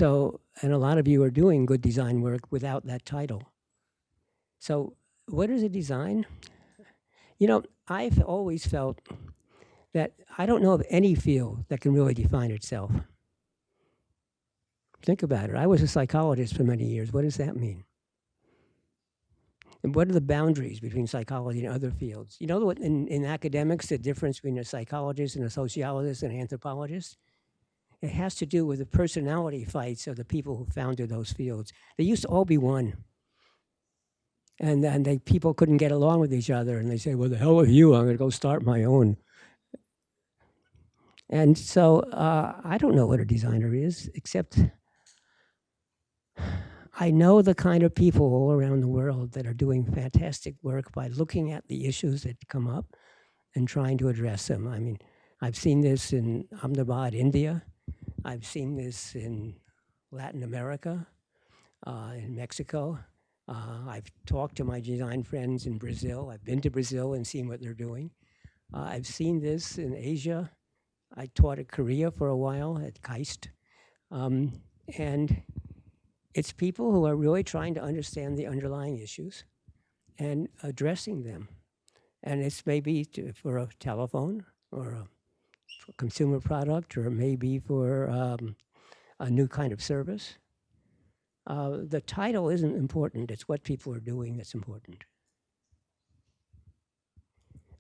a lot of you are doing good design work without that title. So what is a design? You know, I've always felt that I don't know of any field that can really define itself. Think about it. I was a psychologist for many years. What does that mean? And what are the boundaries between psychology and other fields? You know what, in academics, the difference between a psychologist and a sociologist and an anthropologist? It has to do with the personality fights of the people who founded those fields. They used to all be one. And people couldn't get along with each other, and they say, well, the hell with you, I'm going to go start my own. And so I don't know what a designer is, except I know the kind of people all around the world that are doing fantastic work by looking at the issues that come up and trying to address them. I mean, I've seen this in Ahmedabad, India. I've seen this in Latin America, in Mexico. I've talked to my design friends in Brazil. I've been to Brazil and seen what they're doing. I've seen this in Asia. I taught at Korea for a while at KAIST. And it's people who are really trying to understand the underlying issues and addressing them. And it's maybe for a telephone or a consumer product, or it may be for a new kind of service. The title isn't important. It's what people are doing that's important.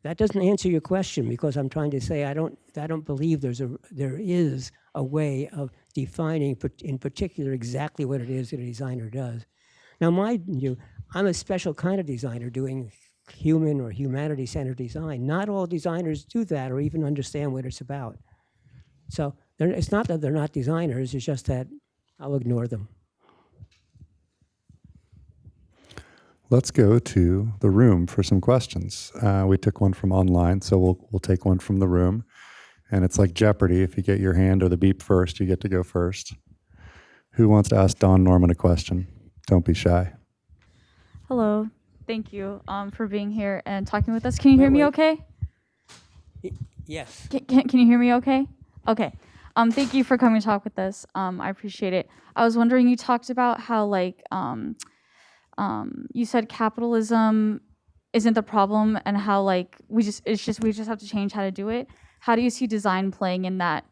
That doesn't answer your question, because I'm trying to say I don't believe there is a way of defining in particular exactly what it is that a designer does. Now, mind you, I'm a special kind of designer doing human or humanity-centered design. Not all designers do that or even understand what it's about. So it's not that they're not designers, it's just that I'll ignore them. let's go to the room for some questions. We took one from online, so we'll take one from the room. And it's like Jeopardy. If you get your hand or the beep first, you get to go first. Who wants to ask Don Norman a question? Don't be shy. Hello. Thank you for being here and talking with us. Can you hear me okay? Yes. Can you hear me okay? Okay. Thank you for coming to talk with us. I appreciate it. I was wondering, you talked about how like you said capitalism isn't the problem and how like we just have to change how to do it. How do you see design playing in that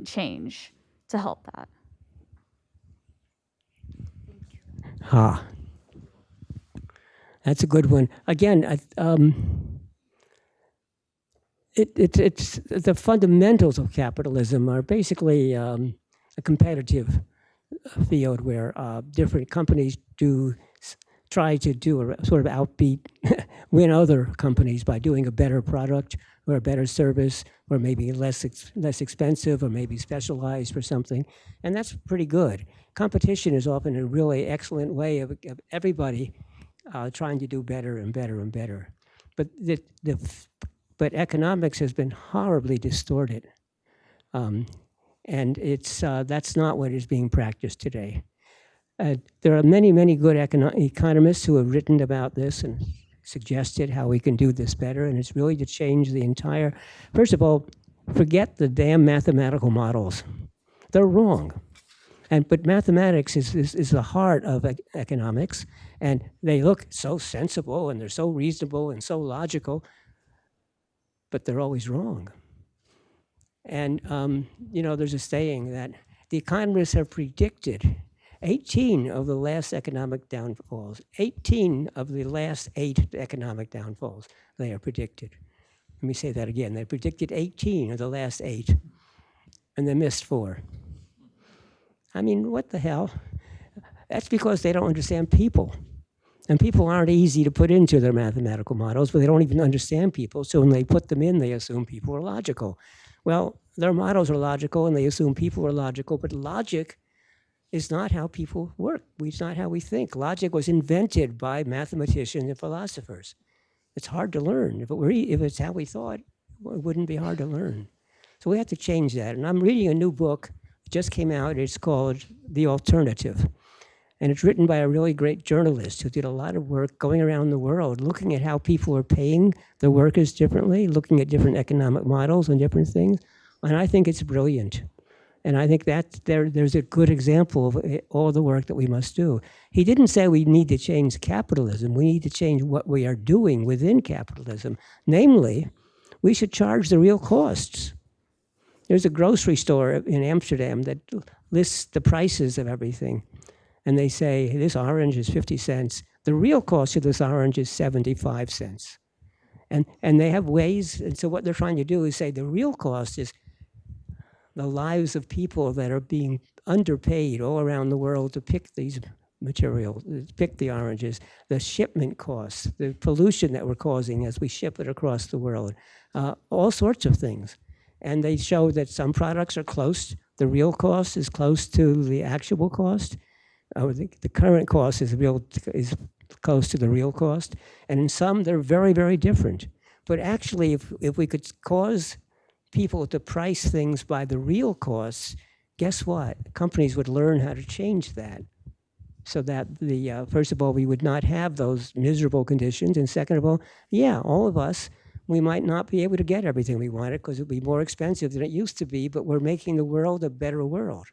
change to help that? That's a good one. Again, it's the fundamentals of capitalism are basically a competitive field where different companies try to do a sort of outbeat, win other companies by doing a better product or a better service, or maybe less expensive, or maybe specialized for something, and that's pretty good. Competition is often a really excellent way of everybody trying to do better and better and better. But economics has been horribly distorted, and that's not what is being practiced today. There are many, many good economists who have written about this and suggested how we can do this better, and it's really to change the entire, first of all, forget the damn mathematical models. They're wrong. But mathematics is the heart of economics, and they look so sensible, and they're so reasonable and so logical, but they're always wrong. And there's a saying that the economists have predicted 18 of the last economic downfalls, 18 of the last 8 economic downfalls, they are predicted. Let me say that again. They predicted 18 of the last 8, and they missed 4. I mean, what the hell? That's because they don't understand people. And people aren't easy to put into their mathematical models, but they don't even understand people. So when they put them in, they assume people are logical. Well, their models are logical, and they assume people are logical, but logic is not how people work. It's not how we think. Logic was invented by mathematicians and philosophers. It's hard to learn. If it's how we thought, it wouldn't be hard to learn. So we have to change that. And I'm reading a new book. It just came out. It's called The Alternative. And it's written by a really great journalist who did a lot of work going around the world, looking at how people are paying their workers differently, looking at different economic models and different things. And I think it's brilliant. And I think that there's a good example of all the work that we must do. He didn't say we need to change capitalism. We need to change what we are doing within capitalism. Namely, we should charge the real costs. There's a grocery store in Amsterdam that lists the prices of everything. And they say, this orange is 50 cents. The real cost of this orange is 75 cents. And they have ways, and so what they're trying to do is say the real cost is the lives of people that are being underpaid all around the world to pick these materials, pick the oranges, the shipment costs, the pollution that we're causing as we ship it across the world, all sorts of things. And they show that some products are close, the real cost is close to the actual cost. The current cost is close to the real cost. And in some, they're very, very different. But actually, if we could cause people to price things by the real costs, guess what? Companies would learn how to change that so that first of all, we would not have those miserable conditions. And second of all, yeah, all of us, we might not be able to get everything we wanted because it would be more expensive than it used to be, but we're making the world a better world.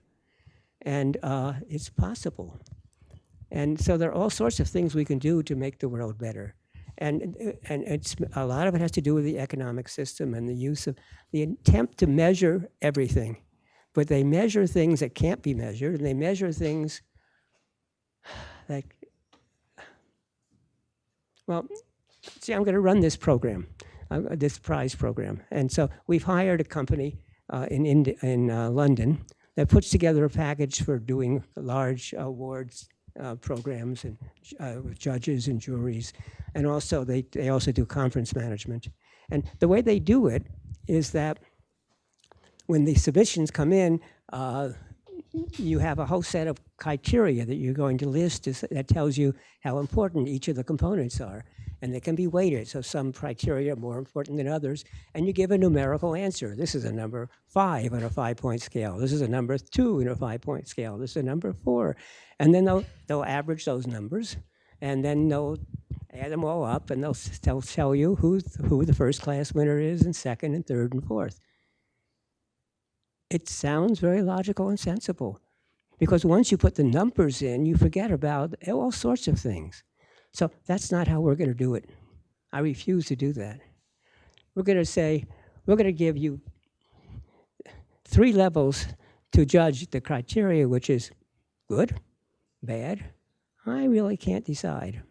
And it's possible. And so there are all sorts of things we can do to make the world better. And it's a lot of it has to do with the economic system and the use of the attempt to measure everything. But they measure things that can't be measured, and they measure things that, well, see, I'm going to run this program, this prize program. And so we've hired a company in London that puts together a package for doing large awards programs and with judges and juries. And also they also do conference management. And the way they do it is that when the submissions come in, you have a whole set of criteria that you're going to list that tells you how important each of the components are. And they can be weighted, so some criteria are more important than others, and you give a numerical answer. This is a number 5 on a 5-point scale. This is a number 2 in a 5-point scale. This is a number 4. And then they'll average those numbers, and then they'll add them all up, and they'll tell you who the first class winner is, and second, and third, and fourth. It sounds very logical and sensible, because once you put the numbers in, you forget about all sorts of things. So that's not how we're going to do it. I refuse to do that. We're going to say, we're going to give you 3 levels to judge the criteria, which is good, bad, I really can't decide.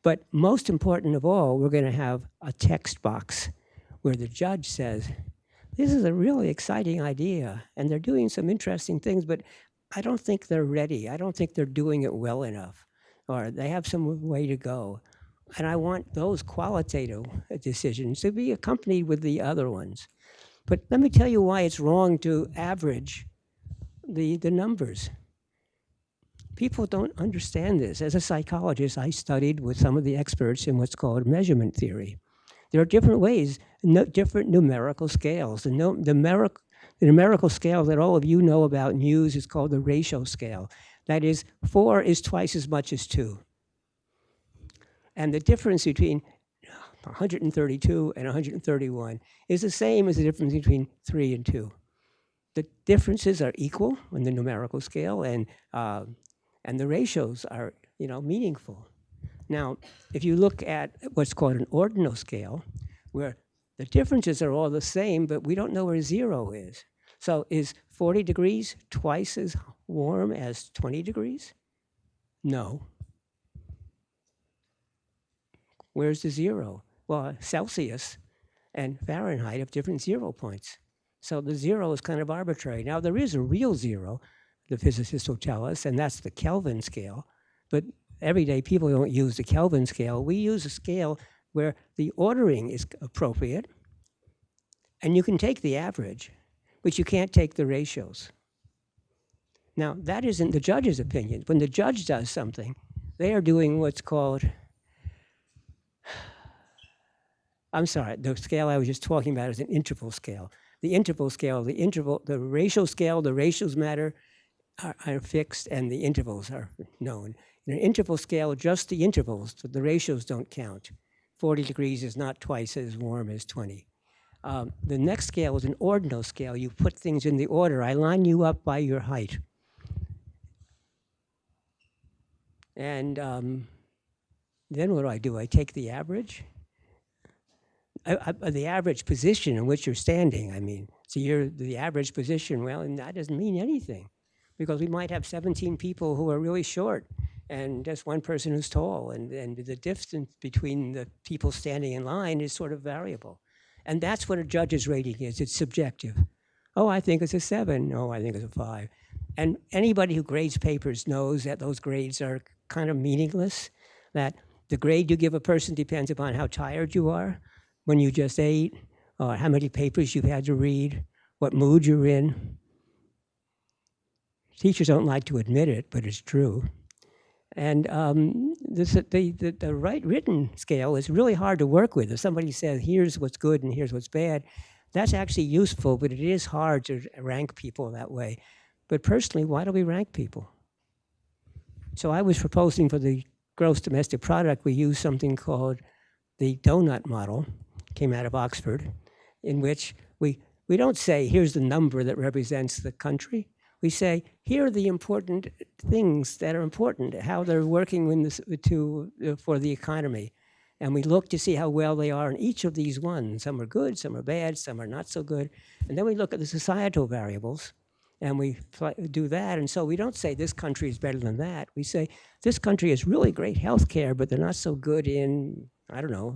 But most important of all, we're going to have a text box where the judge says, this is a really exciting idea, and they're doing some interesting things, but I don't think they're ready. I don't think they're doing it well enough, or they have some way to go. And I want those qualitative decisions to be accompanied with the other ones. But let me tell you why it's wrong to average the numbers. People don't understand this. As a psychologist, I studied with some of the experts in what's called measurement theory. There are different ways, different numerical scales. The numerical scale that all of you know about and use is called the ratio scale. That is, 4 is twice as much as 2. And the difference between 132 and 131 is the same as the difference between 3 and 2. The differences are equal on the numerical scale, and the ratios are, meaningful. Now, if you look at what's called an ordinal scale, where the differences are all the same, but we don't know where 0 is. So is 40 degrees twice as warm as 20 degrees? No. Where's the 0? Well, Celsius and Fahrenheit have different 0 points. So the 0 is kind of arbitrary. Now, there is a real 0, the physicists will tell us, and that's the Kelvin scale. But everyday people don't use the Kelvin scale. We use a scale where the ordering is appropriate, and you can take the average, but you can't take the ratios. Now, that isn't the judge's opinion. When the judge does something, they are doing what's called, the scale I was just talking about is an interval scale. The interval scale, the ratio scale, the ratios matter are fixed, and the intervals are known. In an interval scale, just the intervals, the ratios don't count. 40 degrees is not twice as warm as 20. The next scale is an ordinal scale. You put things in the order. I line you up by your height. And then what do? I take the average? The average position in which you're standing, So you're the average position, well, and that doesn't mean anything, because we might have 17 people who are really short and just one person who's tall, and the distance between the people standing in line is sort of variable. And that's what a judge's rating is. It's subjective. Oh, I think it's a 7. Oh, I think it's a 5. And anybody who grades papers knows that those grades are kind of meaningless, that the grade you give a person depends upon how tired you are, when you just ate, or how many papers you've had to read, what mood you're in. Teachers don't like to admit it, but it's true. And the right written scale is really hard to work with. If somebody says, here's what's good and here's what's bad, that's actually useful, but it is hard to rank people that way. But personally, why do we rank people? So I was proposing for the gross domestic product, we use something called the donut model, came out of Oxford, in which we don't say, here's the number that represents the country. We say, here are the important things that are important, how they're working for the economy. And we look to see how well they are in each of these ones. Some are good, some are bad, some are not so good. And then we look at the societal variables, and we do that. And so we don't say this country is better than that. We say, this country has really great health care, but they're not so good in,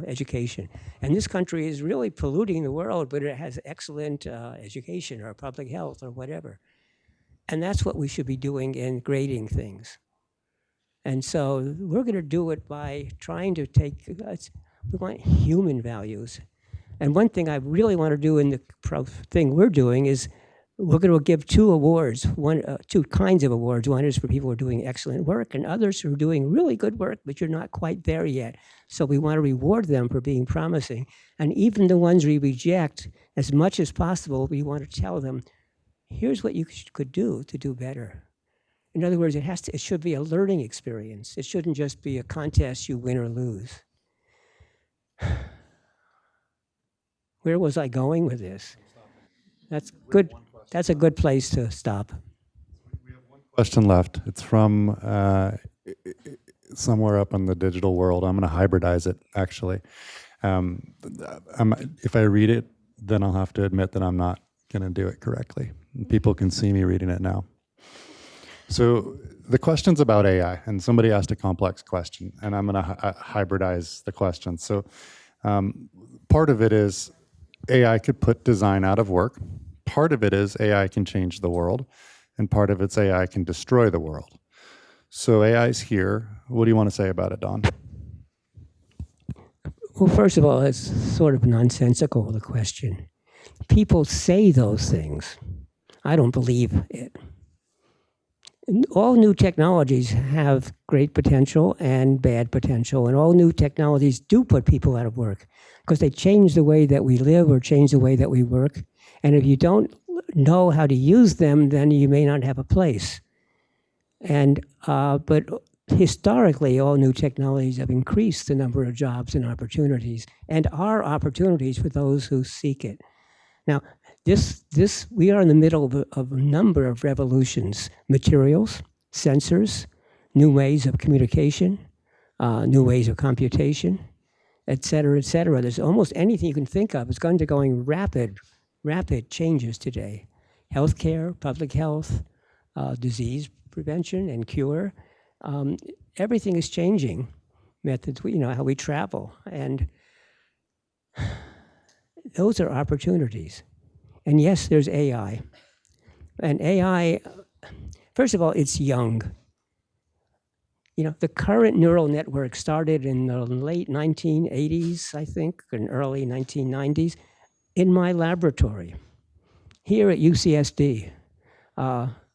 education. And this country is really polluting the world, but it has excellent education or public health or whatever. And that's what we should be doing in grading things. And so we're going to do it by trying to we want human values. And one thing I really want to do in the thing we're doing is we're going to give two awards, two kinds of awards. One is for people who are doing excellent work, and others who are doing really good work, but you're not quite there yet. So we want to reward them for being promising. And even the ones we reject, as much as possible, we want to tell them, here's what you could do to do better. In other words, it should be a learning experience. It shouldn't just be a contest you win or lose. Where was I going with this? That's good. That's a good place to stop. We have one question left. It's from somewhere up in the digital world. I'm going to hybridize it, actually. If I read it, then I'll have to admit that I'm not going to do it correctly. People can see me reading it now. So the question's about AI, and somebody asked a complex question, and I'm going to hybridize the question. So part of it is AI could put design out of work. Part of it is AI can change the world, and part of it's AI can destroy the world. So AI's here. What do you want to say about it, Don? Well, first of all, it's sort of nonsensical, the question. People say those things. I don't believe it. All new technologies have great potential and bad potential, and all new technologies do put people out of work because they change the way that we live or change the way that we work. And if you don't know how to use them, then you may not have a place. And but historically, all new technologies have increased the number of jobs and opportunities, and are opportunities for those who seek it. Now, we are in the middle of a number of revolutions: materials, sensors, new ways of communication, new ways of computation, et cetera, et cetera. There's almost anything you can think of. It's undergoing rapid changes today. Healthcare, public health, disease prevention and cure. Everything is changing. Methods, how we travel. And those are opportunities. And yes, there's AI. And AI, first of all, it's young. The current neural network started in the late 1980s, I think, and early 1990s, in my laboratory. Here at UCSD,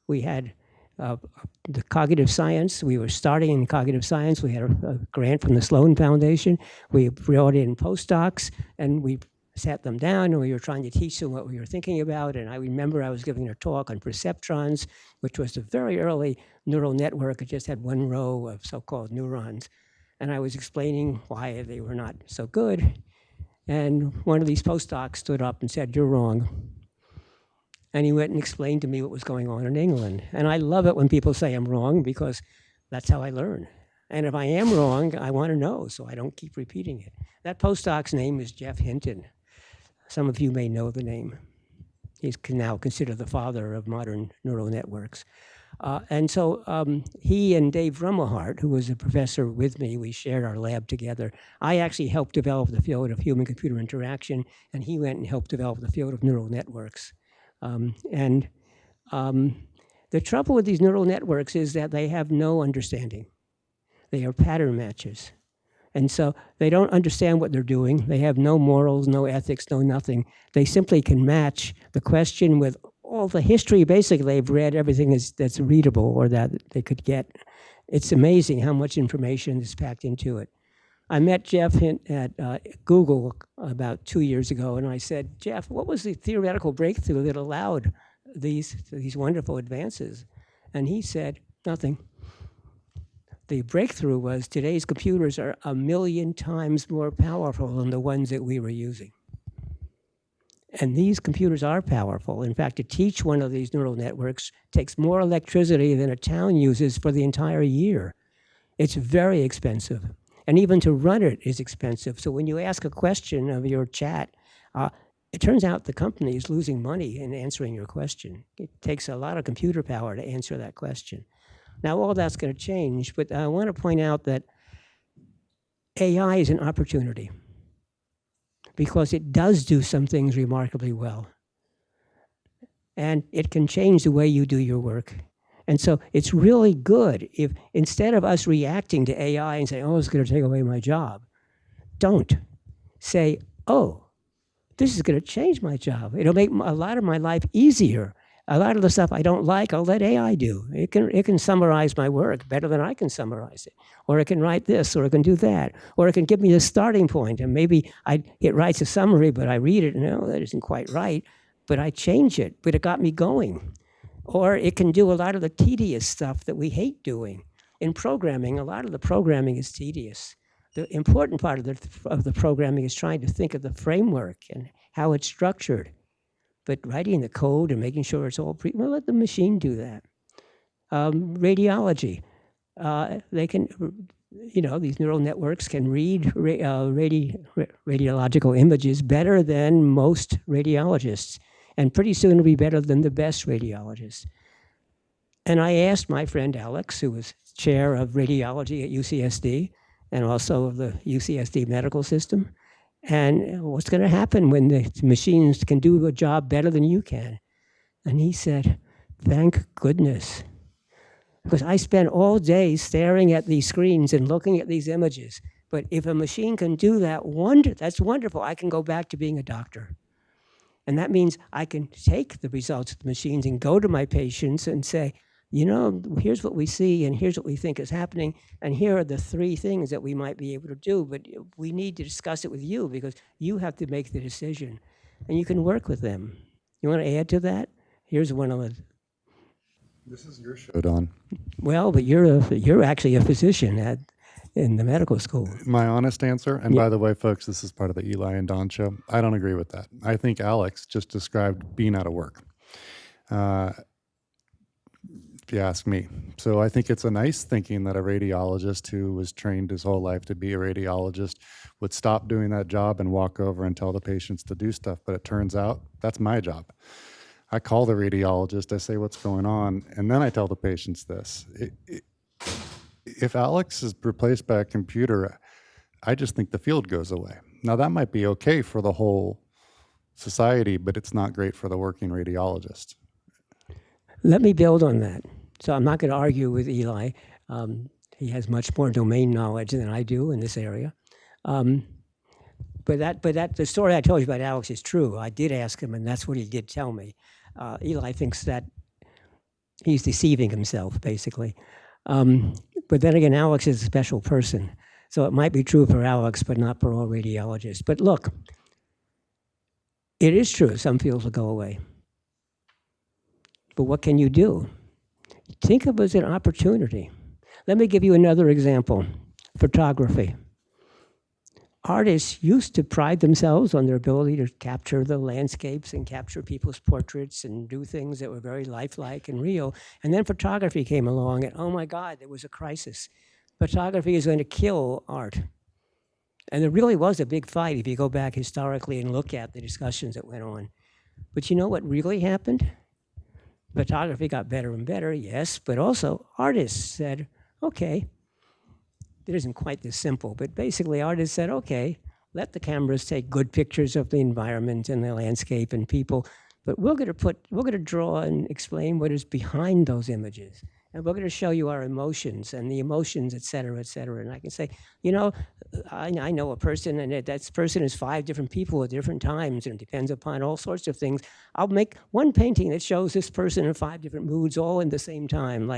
we had the cognitive science. We were starting in cognitive science. We had a grant from the Sloan Foundation. We brought in postdocs, and we sat them down, and we were trying to teach them what we were thinking about. And I remember I was giving a talk on perceptrons, which was a very early neural network. It just had one row of so-called neurons. And I was explaining why they were not so good. And one of these postdocs stood up and said, "You're wrong." And he went and explained to me what was going on in England. And I love it when people say I'm wrong, because that's how I learn. And if I am wrong, I want to know, so I don't keep repeating it. That postdoc's name is Jeff Hinton. Some of you may know the name. He's now considered the father of modern neural networks. And so he and Dave Rumelhart, who was a professor with me, we shared our lab together. I actually helped develop the field of human-computer interaction, and he went and helped develop the field of neural networks. The trouble with these neural networks is that they have no understanding. They are pattern matches. And so they don't understand what they're doing. They have no morals, no ethics, no nothing. They simply can match the question with all the history. Basically, they've read everything that's readable or that they could get. It's amazing how much information is packed into it. I met Jeff at Google about 2 years ago, and I said, "Jeff, what was the theoretical breakthrough that allowed these wonderful advances?" And he said, "Nothing. The breakthrough was today's computers are 1,000,000 times more powerful than the ones that we were using." And these computers are powerful. In fact, to teach one of these neural networks takes more electricity than a town uses for the entire year. It's very expensive. And even to run it is expensive. So when you ask a question of your chat, it turns out the company is losing money in answering your question. It takes a lot of computer power to answer that question. Now, all that's going to change, but I want to point out that AI is an opportunity because it does do some things remarkably well. And it can change the way you do your work. And so it's really good if, instead of us reacting to AI and saying, "Oh, it's going to take away my job," don't. Say, "Oh, this is going to change my job. It'll make a lot of my life easier. A lot of the stuff I don't like, I'll let AI do. It can summarize my work better than I can summarize it. Or it can write this, or it can do that. Or it can give me the starting point, and maybe it writes a summary, but I read it, and no, that isn't quite right. But I change it, but it got me going. Or it can do a lot of the tedious stuff that we hate doing. In programming, a lot of the programming is tedious. The important part of the programming is trying to think of the framework and how it's structured. But writing the code and making sure it's all well, let the machine do that. Radiology, they can, these neural networks can read radiological images better than most radiologists, and pretty soon it'll be better than the best radiologists. And I asked my friend Alex, who was chair of radiology at UCSD, and also of the UCSD medical system, and what's going to happen when the machines can do a job better than you can? And he said, thank goodness. Because I spent all day staring at these screens and looking at these images. But if a machine can do that, that's wonderful. I can go back to being a doctor. And that means I can take the results of the machines and go to my patients and say, here's what we see, and here's what we think is happening, and here are the 3 things that we might be able to do, but we need to discuss it with you because you have to make the decision, and you can work with them. You want to add to that? Here's one of the... This is your show, Don. Well, but you're actually a physician in the medical school. My honest answer, and by the way, folks, this is part of the Eli and Don show, I don't agree with that. I think Alex just described being out of work. If you ask me. So I think it's a nice thinking that a radiologist who was trained his whole life to be a radiologist would stop doing that job and walk over and tell the patients to do stuff. But it turns out that's my job. I call the radiologist, I say what's going on, and then I tell the patients this. If Alex is replaced by a computer, I just think the field goes away. Now that might be okay for the whole society, but it's not great for the working radiologist. Let me build on that. So I'm not going to argue with Eli. He has much more domain knowledge than I do in this area. But the story I told you about Alex is true. I did ask him, and that's what he did tell me. Eli thinks that he's deceiving himself, basically. But then again, Alex is a special person. So it might be true for Alex, but not for all radiologists. But look, it is true. Some fields will go away. But what can you do? Think of it as an opportunity. Let me give you another example. Photography. Artists used to pride themselves on their ability to capture the landscapes and capture people's portraits and do things that were very lifelike and real. And then photography came along, and oh my God, there was a crisis. Photography is going to kill art. And there really was a big fight if you go back historically and look at the discussions that went on. But you know what really happened? Photography got better and better, yes, but also artists said, okay, it isn't quite this simple, but basically artists said, okay, let the cameras take good pictures of the environment and the landscape and people, but we're going to draw and explain what is behind those images. And we're going to show you our emotions and the emotions, et cetera, et cetera. And I can say, I know a person, and that person is 5 different people at different times, and it depends upon all sorts of things. I'll make one painting that shows this person in 5 different moods all in the same time.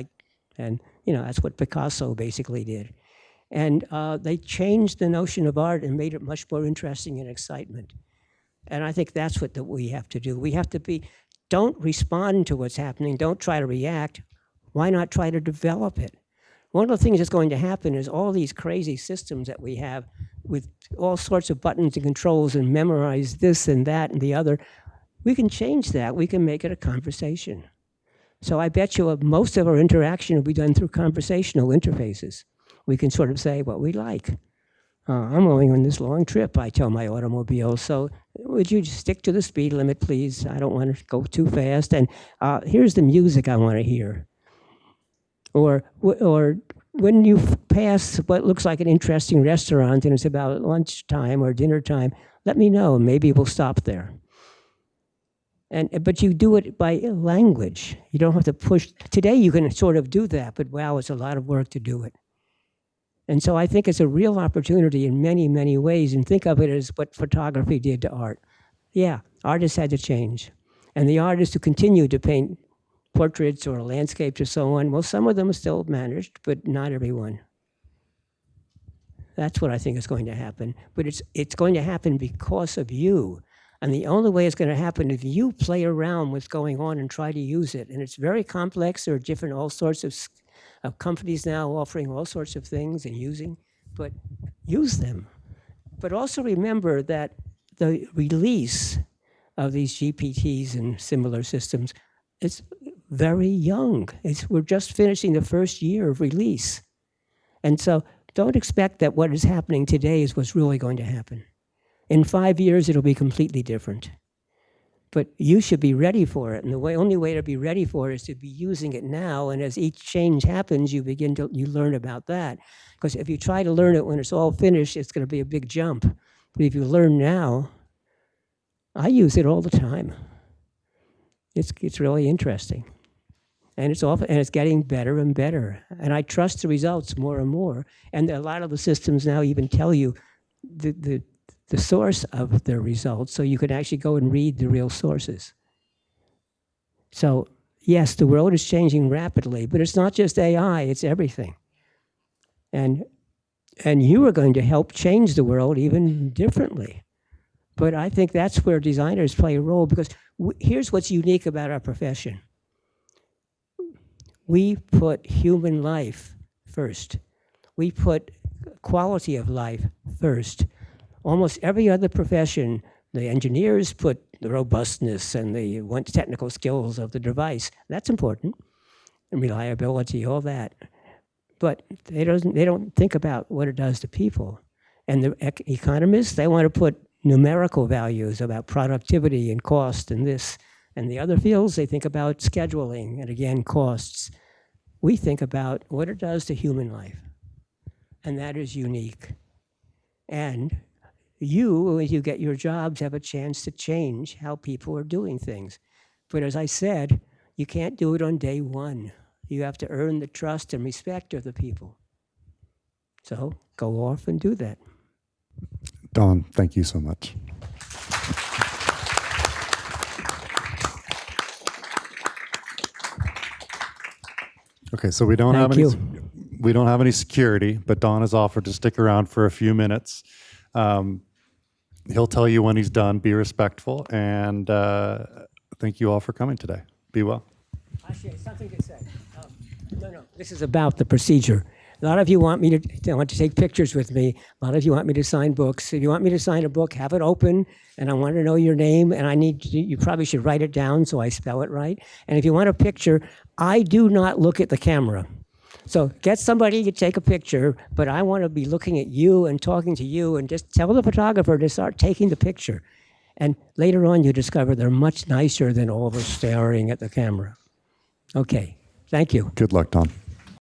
And that's what Picasso basically did. And they changed the notion of art and made it much more interesting and excitement. And I think that's what we have to do. We have to don't respond to what's happening. Don't try to react. Why not try to develop it? One of the things that's going to happen is all these crazy systems that we have with all sorts of buttons and controls and memorize this and that and the other, we can change that. We can make it a conversation. So I bet you most of our interaction will be done through conversational interfaces. We can sort of say what we like. I'm going on this long trip, I tell my automobile, so would you just stick to the speed limit, please? I don't want to go too fast. And here's the music I want to hear. Or when you pass what looks like an interesting restaurant and it's about lunchtime or dinner time, let me know. Maybe we'll stop there. But you do it by language. You don't have to push. Today you can sort of do that, but wow, it's a lot of work to do it. And so I think it's a real opportunity in many, many ways, and think of it as what photography did to art. Yeah, artists had to change. And the artists who continue to paint portraits or landscapes or so on, well, some of them are still managed, but not everyone. That's what I think is going to happen. But it's going to happen because of you. And the only way it's going to happen is if you play around with what's going on and try to use it. And it's very complex. There are different, all sorts of companies now offering all sorts of things and using, but use them. But also remember that the release of these GPTs and similar systems is very young. We're just finishing the first year of release. And so don't expect that what is happening today is what's really going to happen. In 5 years, it'll be completely different. But you should be ready for it. And the only way to be ready for it is to be using it now. And as each change happens, you learn about that. Because if you try to learn it when it's all finished, it's going to be a big jump. But if you learn now, I use it all the time. It's really interesting. And it's getting better and better. And I trust the results more and more. And a lot of the systems now even tell you the source of their results, so you can actually go and read the real sources. So yes, the world is changing rapidly, but it's not just AI, it's everything. And you are going to help change the world even differently. But I think that's where designers play a role, because here's what's unique about our profession. We put human life first. We put quality of life first. Almost every other profession, the engineers put the robustness and the technical skills of the device. That's important, and reliability, all that. But they don't think about what it does to people. And the economists, they want to put numerical values about productivity and cost and this. And the other fields, they think about scheduling and, again, costs. We think about what it does to human life. And that is unique. And you, as you get your jobs, have a chance to change how people are doing things. But as I said, you can't do it on day one. You have to earn the trust and respect of the people. So go off and do that. Don, thank you so much. Okay, so we don't have any security, but Don has offered to stick around for a few minutes. He'll tell you when he's done. Be respectful, and thank you all for coming today. Be well. Actually, something to say. No, this is about the procedure. A lot of you want to take pictures with me. A lot of you want me to sign books. If you want me to sign a book, have it open, and I want to know your name, and you probably should write it down so I spell it right. And if you want a picture, I do not look at the camera. So get somebody to take a picture, but I want to be looking at you and talking to you, and just tell the photographer to start taking the picture. And later on, you discover they're much nicer than all of us staring at the camera. Okay, thank you. Good luck, Don.